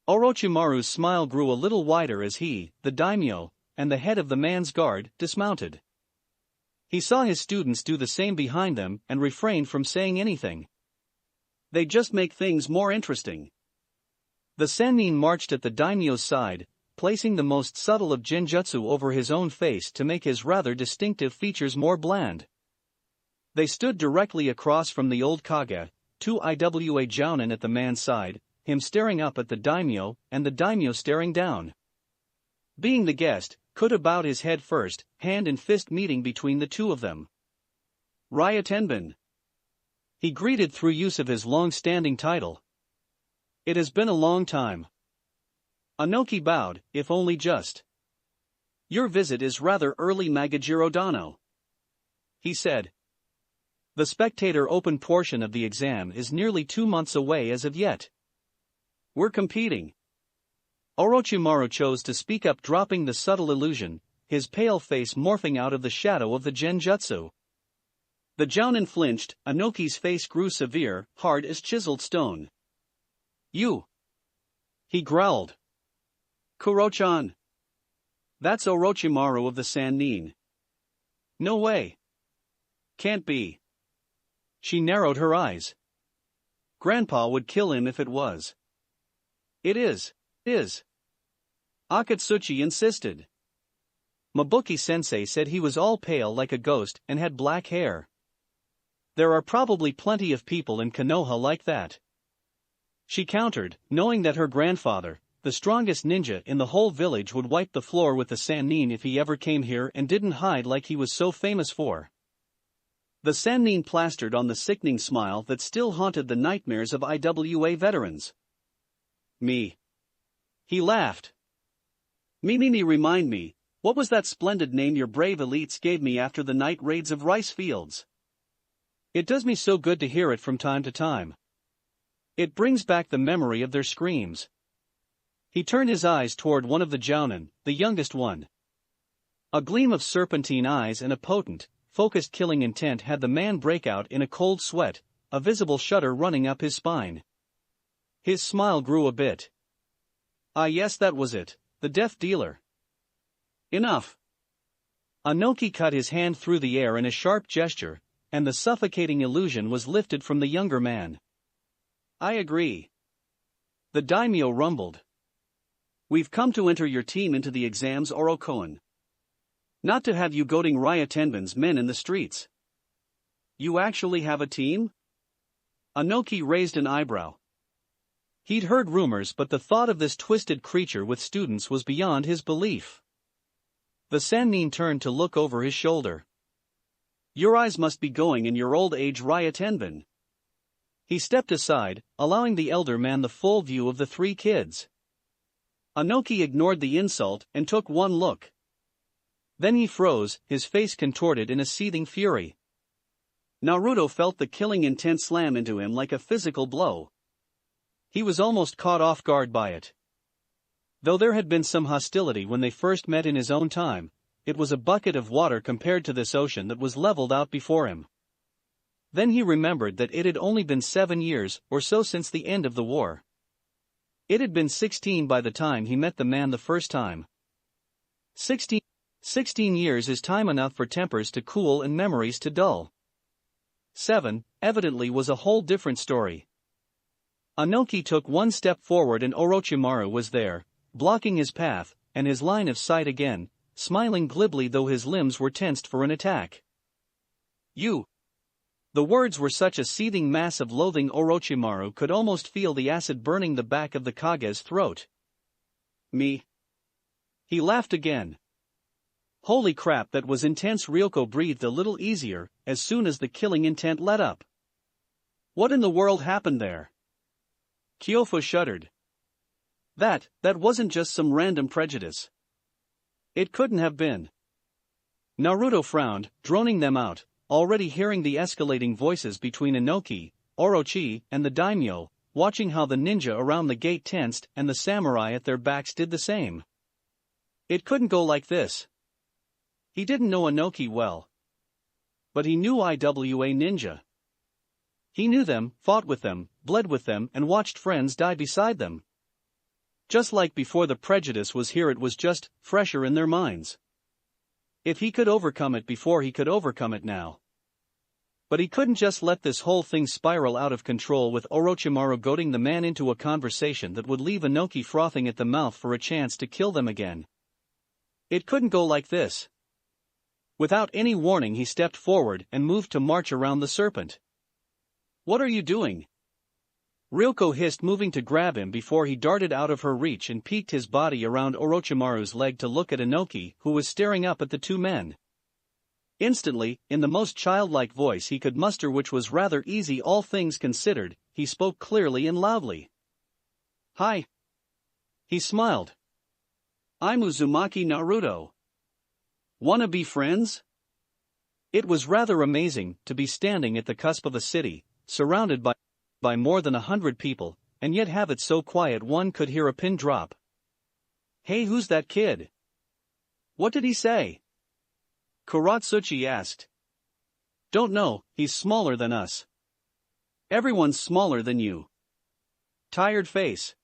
Orochimaru's smile grew a little wider as he, the daimyo, and the head of the man's guard, dismounted. He saw his students do the same behind them and refrained from saying anything. They just make things more interesting. The sennin marched at the daimyo's side, placing the most subtle of genjutsu over his own face to make his rather distinctive features more bland. They stood directly across from the old Kage, two Iwa jounin at the man's side, him staring up at the daimyo, and the daimyo staring down. Being the guest, Kuta bowed his head first, hand and fist meeting between the two of them. Ryatenbin. He greeted through use of his long-standing title. It has been a long time. Inoki bowed, if only just. Your visit is rather early, Magajiro Dano, he said. The spectator open portion of the exam is nearly 2 months away as of yet. We're competing. Orochimaru chose to speak up, dropping the subtle illusion, his pale face morphing out of the shadow of the genjutsu. The jounin flinched, Inoki's face grew severe, hard as chiseled stone. You. He growled. Kuro-chan. That's Orochimaru of the Sannin. No way. Can't be. She narrowed her eyes. Grandpa would kill him if it was. It is. Akatsuchi insisted. Mabuki-sensei said he was all pale like a ghost and had black hair. There are probably plenty of people in Konoha like that. She countered, knowing that her grandfather, the strongest ninja in the whole village, would wipe the floor with the Sannin if he ever came here and didn't hide like he was so famous for. The Sannin plastered on the sickening smile that still haunted the nightmares of Iwa veterans. Me. He laughed. Me, remind me, what was that splendid name your brave elites gave me after the night raids of rice fields? It does me so good to hear it from time to time. It brings back the memory of their screams. He turned his eyes toward one of the jounin, the youngest one. A gleam of serpentine eyes and a potent, focused killing intent had the man break out in a cold sweat, a visible shudder running up his spine. His smile grew a bit. Ah yes, that was it, the death dealer. Enough. Inoki cut his hand through the air in a sharp gesture, and the suffocating illusion was lifted from the younger man. I agree. The daimyo rumbled. We've come to enter your team into the exams, Orokoan. Not to have you goading Ryatenbin's men in the streets. You actually have a team? Anoki raised an eyebrow. He'd heard rumors, but the thought of this twisted creature with students was beyond his belief. The Sannin turned to look over his shoulder. Your eyes must be going in your old age, Raya Tenbin. He stepped aside, allowing the elder man the full view of the three kids. Anoki ignored the insult and took one look. Then he froze, his face contorted in a seething fury. Naruto felt the killing intent slam into him like a physical blow. He was almost caught off guard by it. Though there had been some hostility when they first met in his own time, it was a bucket of water compared to this ocean that was leveled out before him. Then he remembered that it had only been 7 years or so since the end of the war. It had been 16 by the time he met the man the first time. 16 years is time enough for tempers to cool and memories to dull. 7, evidently, was a whole different story. Anoki took one step forward and Orochimaru was there, blocking his path, and his line of sight again, smiling glibly though his limbs were tensed for an attack. You! The words were such a seething mass of loathing Orochimaru could almost feel the acid burning the back of the Kage's throat. Me? He laughed again. Holy crap, that was intense. Ryoko breathed a little easier as soon as the killing intent let up. What in the world happened there? Kyofu shuddered. That wasn't just some random prejudice. It couldn't have been. Naruto frowned, droning them out, already hearing the escalating voices between Inoki, Orochi, and the daimyo, watching how the ninja around the gate tensed and the samurai at their backs did the same. It couldn't go like this. He didn't know Inoki well. But he knew IWA Ninja. He knew them, fought with them, bled with them, and watched friends die beside them. Just like before the prejudice was here, it was just fresher in their minds. If he could overcome it before, he could overcome it now. But he couldn't just let this whole thing spiral out of control with Orochimaru goading the man into a conversation that would leave Inoki frothing at the mouth for a chance to kill them again. It couldn't go like this. Without any warning, he stepped forward and moved to march around the serpent. What are you doing? Ryoko hissed, moving to grab him before he darted out of her reach and peeked his body around Orochimaru's leg to look at Inoki, who was staring up at the two men. Instantly, in the most childlike voice he could muster, which was rather easy all things considered, he spoke clearly and loudly. Hi. He smiled. I'm Uzumaki Naruto. Wanna be friends? It was rather amazing to be standing at the cusp of a city, surrounded by more than 100 people, and yet have it so quiet one could hear a pin drop. Hey, who's that kid? What did he say? Kuratsuchi asked. Don't know, he's smaller than us. Everyone's smaller than you. Tired face.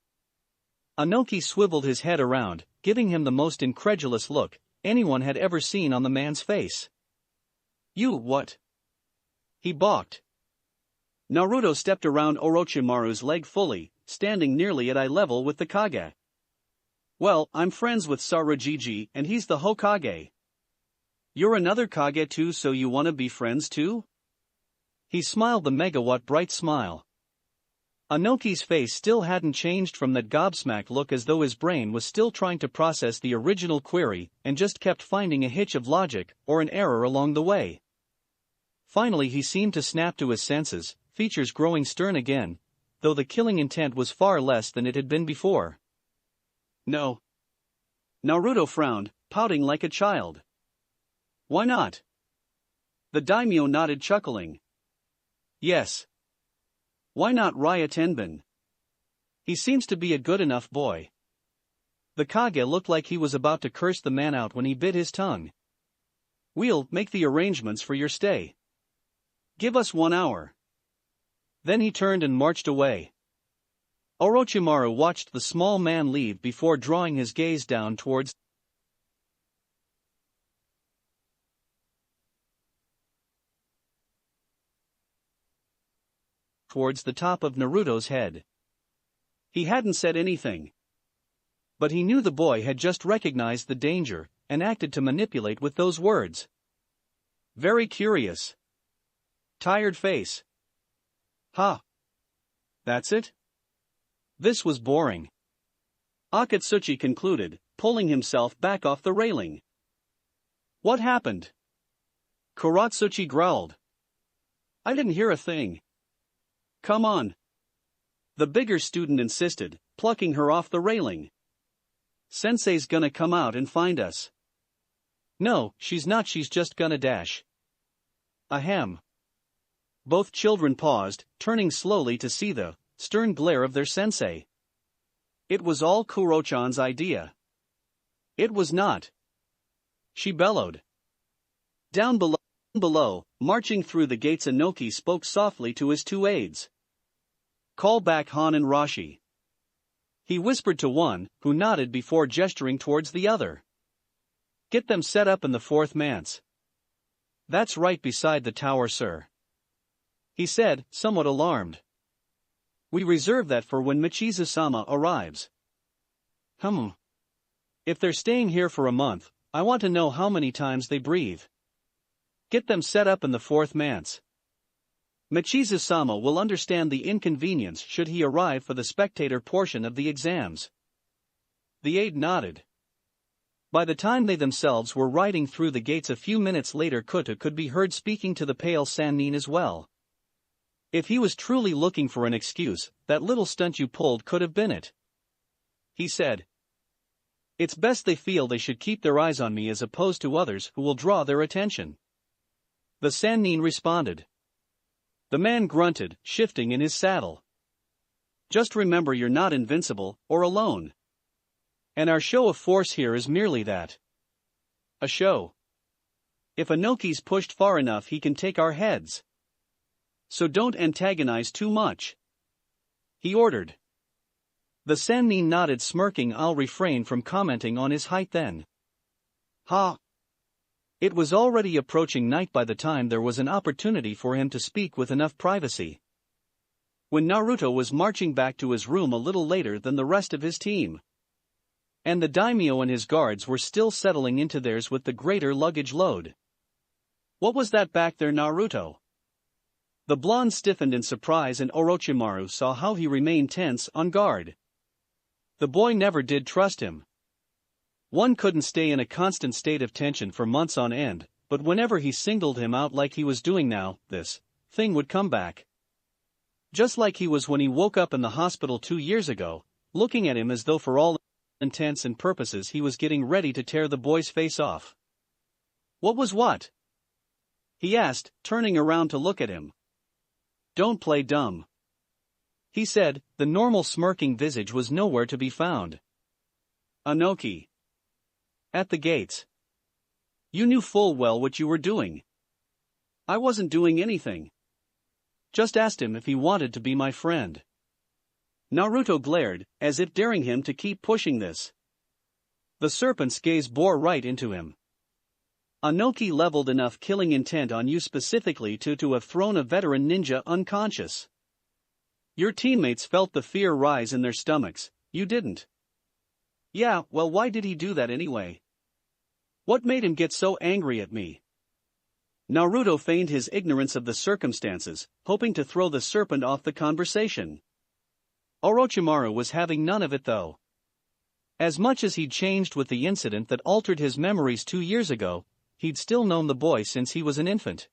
Inoki swiveled his head around, giving him the most incredulous look anyone had ever seen on the man's face. You what? He balked. Naruto stepped around Orochimaru's leg fully, standing nearly at eye level with the Kage. Well, I'm friends with Sarujiji and he's the Hokage. You're another Kage too, so you wanna be friends too? He smiled the megawatt bright smile. Inoki's face still hadn't changed from that gobsmacked look, as though his brain was still trying to process the original query and just kept finding a hitch of logic or an error along the way. Finally he seemed to snap to his senses, features growing stern again, though the killing intent was far less than it had been before. No. Naruto frowned, pouting like a child. Why not? The daimyo nodded, chuckling. Yes. Why not Raya Tenbin? He seems to be a good enough boy. The Kage looked like he was about to curse the man out when he bit his tongue. We'll make the arrangements for your stay. Give us 1 hour. Then he turned and marched away. Orochimaru watched the small man leave before drawing his gaze down towards the top of Naruto's head. He hadn't said anything. But he knew the boy had just recognized the danger and acted to manipulate with those words. Very curious. tired face. Ha! That's it? This was boring. Akatsuchi concluded, pulling himself back off the railing. What happened? Kuratsuchi growled. I didn't hear a thing. Come on. The bigger student insisted, plucking her off the railing. Sensei's gonna come out and find us. No, she's not, she's just gonna dash. Ahem. Both children paused, turning slowly to see the stern glare of their sensei. It was all Kuro-chan's idea. It was not. She bellowed. Down below, marching through the gates, Inoki spoke softly to his two aides. Call back Han and Rashi. He whispered to one, who nodded before gesturing towards the other. Get them set up in the fourth manse. That's right beside the tower, sir. He said, somewhat alarmed. We reserve that for when Michizu-sama arrives. If they're staying here for a month, I want to know how many times they breathe. Get them set up in the fourth manse. Michizu-sama will understand the inconvenience should he arrive for the spectator portion of the exams. The aide nodded. By the time they themselves were riding through the gates a few minutes later, Kuta could be heard speaking to the pale Sannin as well. If he was truly looking for an excuse, that little stunt you pulled could have been it. He said. It's best they feel they should keep their eyes on me as opposed to others who will draw their attention. The Sannin responded. The man grunted, shifting in his saddle. Just remember you're not invincible, or alone. And our show of force here is merely that. A show. If Inoki's pushed far enough, he can take our heads. So don't antagonize too much. He ordered. The Sannin nodded, smirking. I'll refrain from commenting on his height then. Ha! It was already approaching night by the time there was an opportunity for him to speak with enough privacy. When Naruto was marching back to his room a little later than the rest of his team, and the daimyo and his guards were still settling into theirs with the greater luggage load. What was that back there, Naruto? The blonde stiffened in surprise, and Orochimaru saw how he remained tense, on guard. The boy never did trust him. One couldn't stay in a constant state of tension for months on end, but whenever he singled him out like he was doing now, this thing would come back. Just like he was when he woke up in the hospital 2 years ago, looking at him as though for all intents and purposes he was getting ready to tear the boy's face off. What was what? He asked, turning around to look at him. Don't play dumb. He said, the normal smirking visage was nowhere to be found. Inoki. At the gates. You knew full well what you were doing. I wasn't doing anything. Just asked him if he wanted to be my friend. Naruto glared, as if daring him to keep pushing this. The serpent's gaze bore right into him. Inoki leveled enough killing intent on you specifically to have thrown a veteran ninja unconscious. Your teammates felt the fear rise in their stomachs, you didn't. Yeah, well, why did he do that anyway? What made him get so angry at me? Naruto feigned his ignorance of the circumstances, hoping to throw the serpent off the conversation. Orochimaru was having none of it though. As much as he'd changed with the incident that altered his memories 2 years ago, he'd still known the boy since he was an infant.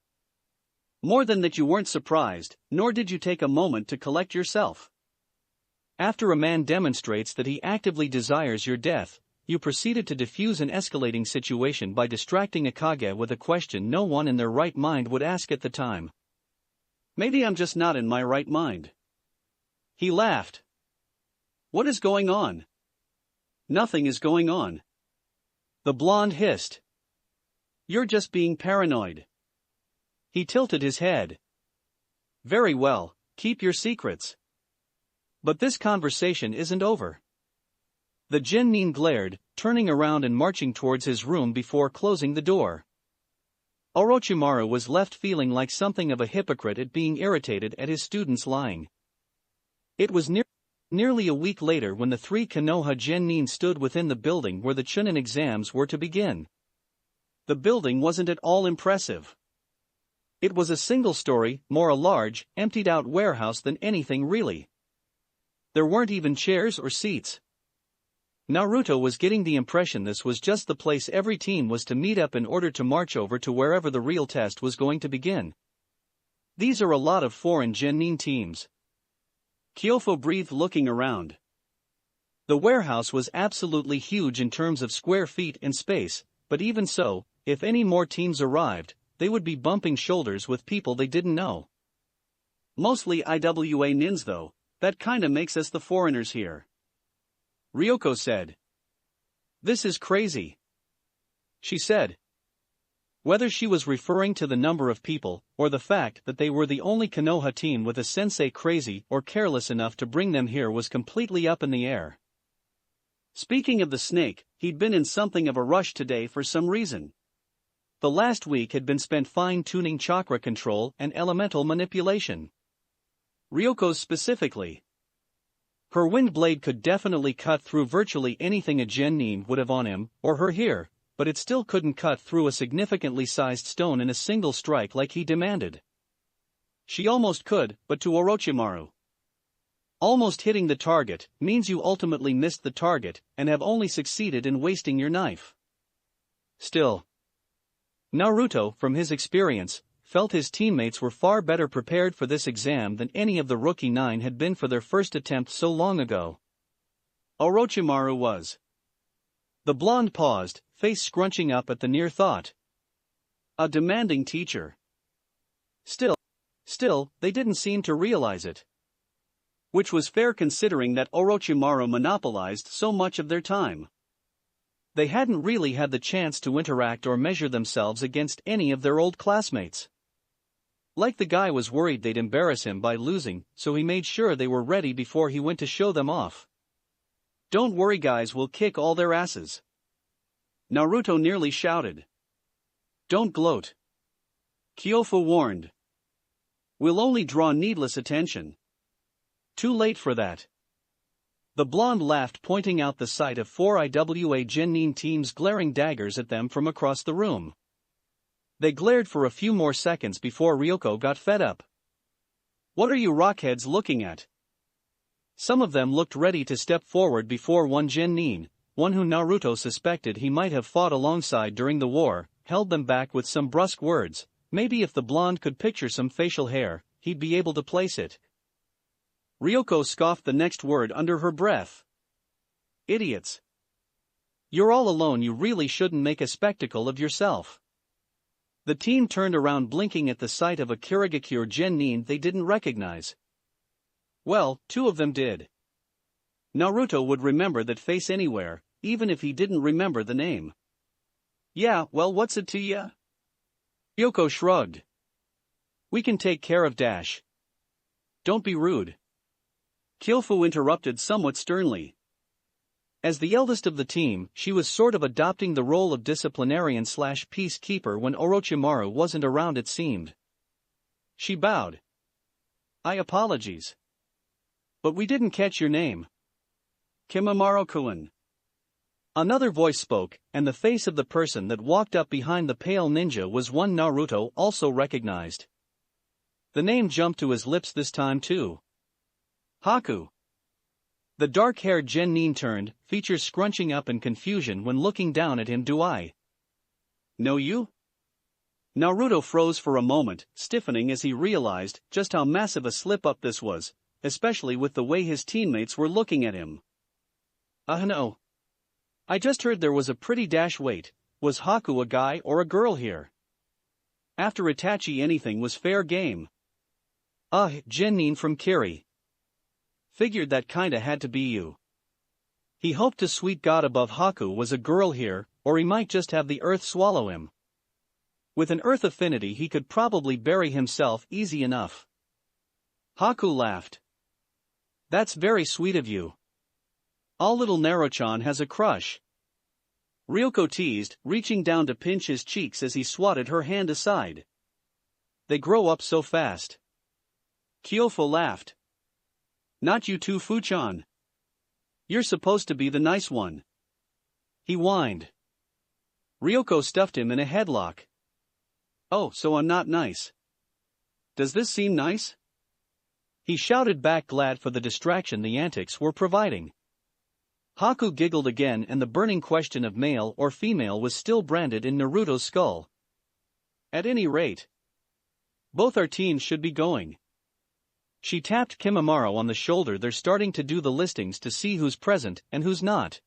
More than that, you weren't surprised, nor did you take a moment to collect yourself. After a man demonstrates that he actively desires your death, you proceeded to defuse an escalating situation by distracting Akage with a question no one in their right mind would ask at the time. Maybe I'm just not in my right mind. He laughed. What is going on? Nothing is going on. The blonde hissed. You're just being paranoid. He tilted his head. Very well, keep your secrets. But this conversation isn't over. The genin glared, turning around and marching towards his room before closing the door. Orochimaru was left feeling like something of a hypocrite at being irritated at his students lying. It was nearly a week later when the 3 Konoha genin stood within the building where the Chunin exams were to begin. The building wasn't at all impressive. It was a single-story, more a large, emptied-out warehouse than anything really. There weren't even chairs or seats. Naruto was getting the impression this was just the place every team was to meet up in order to march over to wherever the real test was going to begin. These are a lot of foreign genin teams. Kyofo breathed looking around. The warehouse was absolutely huge in terms of square feet and space, but even so, if any more teams arrived, they would be bumping shoulders with people they didn't know. Mostly IWA nins though, that kinda makes us the foreigners here. Ryoko said. This is crazy. She said. Whether she was referring to the number of people, or the fact that they were the only Konoha team with a sensei crazy or careless enough to bring them here was completely up in the air. Speaking of the snake, he'd been in something of a rush today for some reason. The last week had been spent fine-tuning chakra control and elemental manipulation. Ryoko's specifically. Her wind blade could definitely cut through virtually anything a genin would have on him, or her here, but it still couldn't cut through a significantly sized stone in a single strike like he demanded. She almost could, but to Orochimaru. Almost hitting the target means you ultimately missed the target and have only succeeded in wasting your knife. Still, Naruto, from his experience, felt his teammates were far better prepared for this exam than any of the rookie 9 had been for their first attempt so long ago. Orochimaru was. The blonde paused, face scrunching up at the near thought. A demanding teacher. Still, they didn't seem to realize it. Which was fair considering that Orochimaru monopolized so much of their time. They hadn't really had the chance to interact or measure themselves against any of their old classmates. Like the guy was worried they'd embarrass him by losing, so he made sure they were ready before he went to show them off. Don't worry guys, we'll kick all their asses. Naruto nearly shouted. Don't gloat. Kyofo warned. We'll only draw needless attention. Too late for that. The blonde laughed, pointing out the sight of 4 IWA genin teams glaring daggers at them from across the room. They glared for a few more seconds before Ryoko got fed up. What are you rockheads looking at? Some of them looked ready to step forward before one genin, one who Naruto suspected he might have fought alongside during the war, held them back with some brusque words. Maybe if the blonde could picture some facial hair, he'd be able to place it. Ryoko scoffed the next word under her breath. Idiots. You're all alone, you really shouldn't make a spectacle of yourself. The team turned around blinking at the sight of a Kirigakure genin they didn't recognize. Well, 2 of them did. Naruto would remember that face anywhere, even if he didn't remember the name. Yeah, well, what's it to ya? Ryoko shrugged. We can take care of Dash. Don't be rude. Kyofo interrupted somewhat sternly. As the eldest of the team, she was sort of adopting the role of disciplinarian/peacekeeper when Orochimaru wasn't around, it seemed. She bowed. Apologies. But we didn't catch your name. Kimimaro-kun. Another voice spoke, and the face of the person that walked up behind the pale ninja was one Naruto also recognized. The name jumped to his lips this time too. Haku. The dark-haired genin turned, features scrunching up in confusion when looking down at him. Do I know you? Naruto froze for a moment, stiffening as he realized just how massive a slip-up this was, especially with the way his teammates were looking at him. No. I just heard there was a pretty dash. Wait, was Haku a guy or a girl here? After Itachi, anything was fair game. Genin from Kiri. Figured that kinda had to be you. He hoped to sweet God above Haku was a girl here, or he might just have the earth swallow him. With an earth affinity he could probably bury himself easy enough. Haku laughed. That's very sweet of you. All little Naro-chan has a crush. Ryoko teased, reaching down to pinch his cheeks as he swatted her hand aside. They grow up so fast. Kyofo laughed. Not you too, Fuchan. You're supposed to be the nice one. He whined. Ryoko stuffed him in a headlock. Oh, so I'm not nice. Does this seem nice? He shouted back, glad for the distraction the antics were providing. Haku giggled again, and the burning question of male or female was still branded in Naruto's skull. At any rate, both our teams should be going. She tapped Kimimaro on the shoulder. They're starting to do the listings to see who's present and who's not.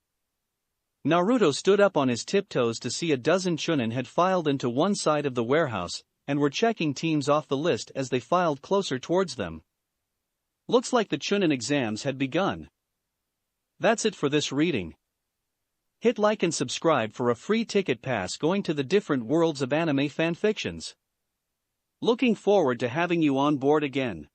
Naruto stood up on his tiptoes to see a dozen Chunin had filed into one side of the warehouse and were checking teams off the list as they filed closer towards them. Looks like the Chunin exams had begun. That's it for this reading. Hit like and subscribe for a free ticket pass going to the different worlds of anime fanfictions. Looking forward to having you on board again.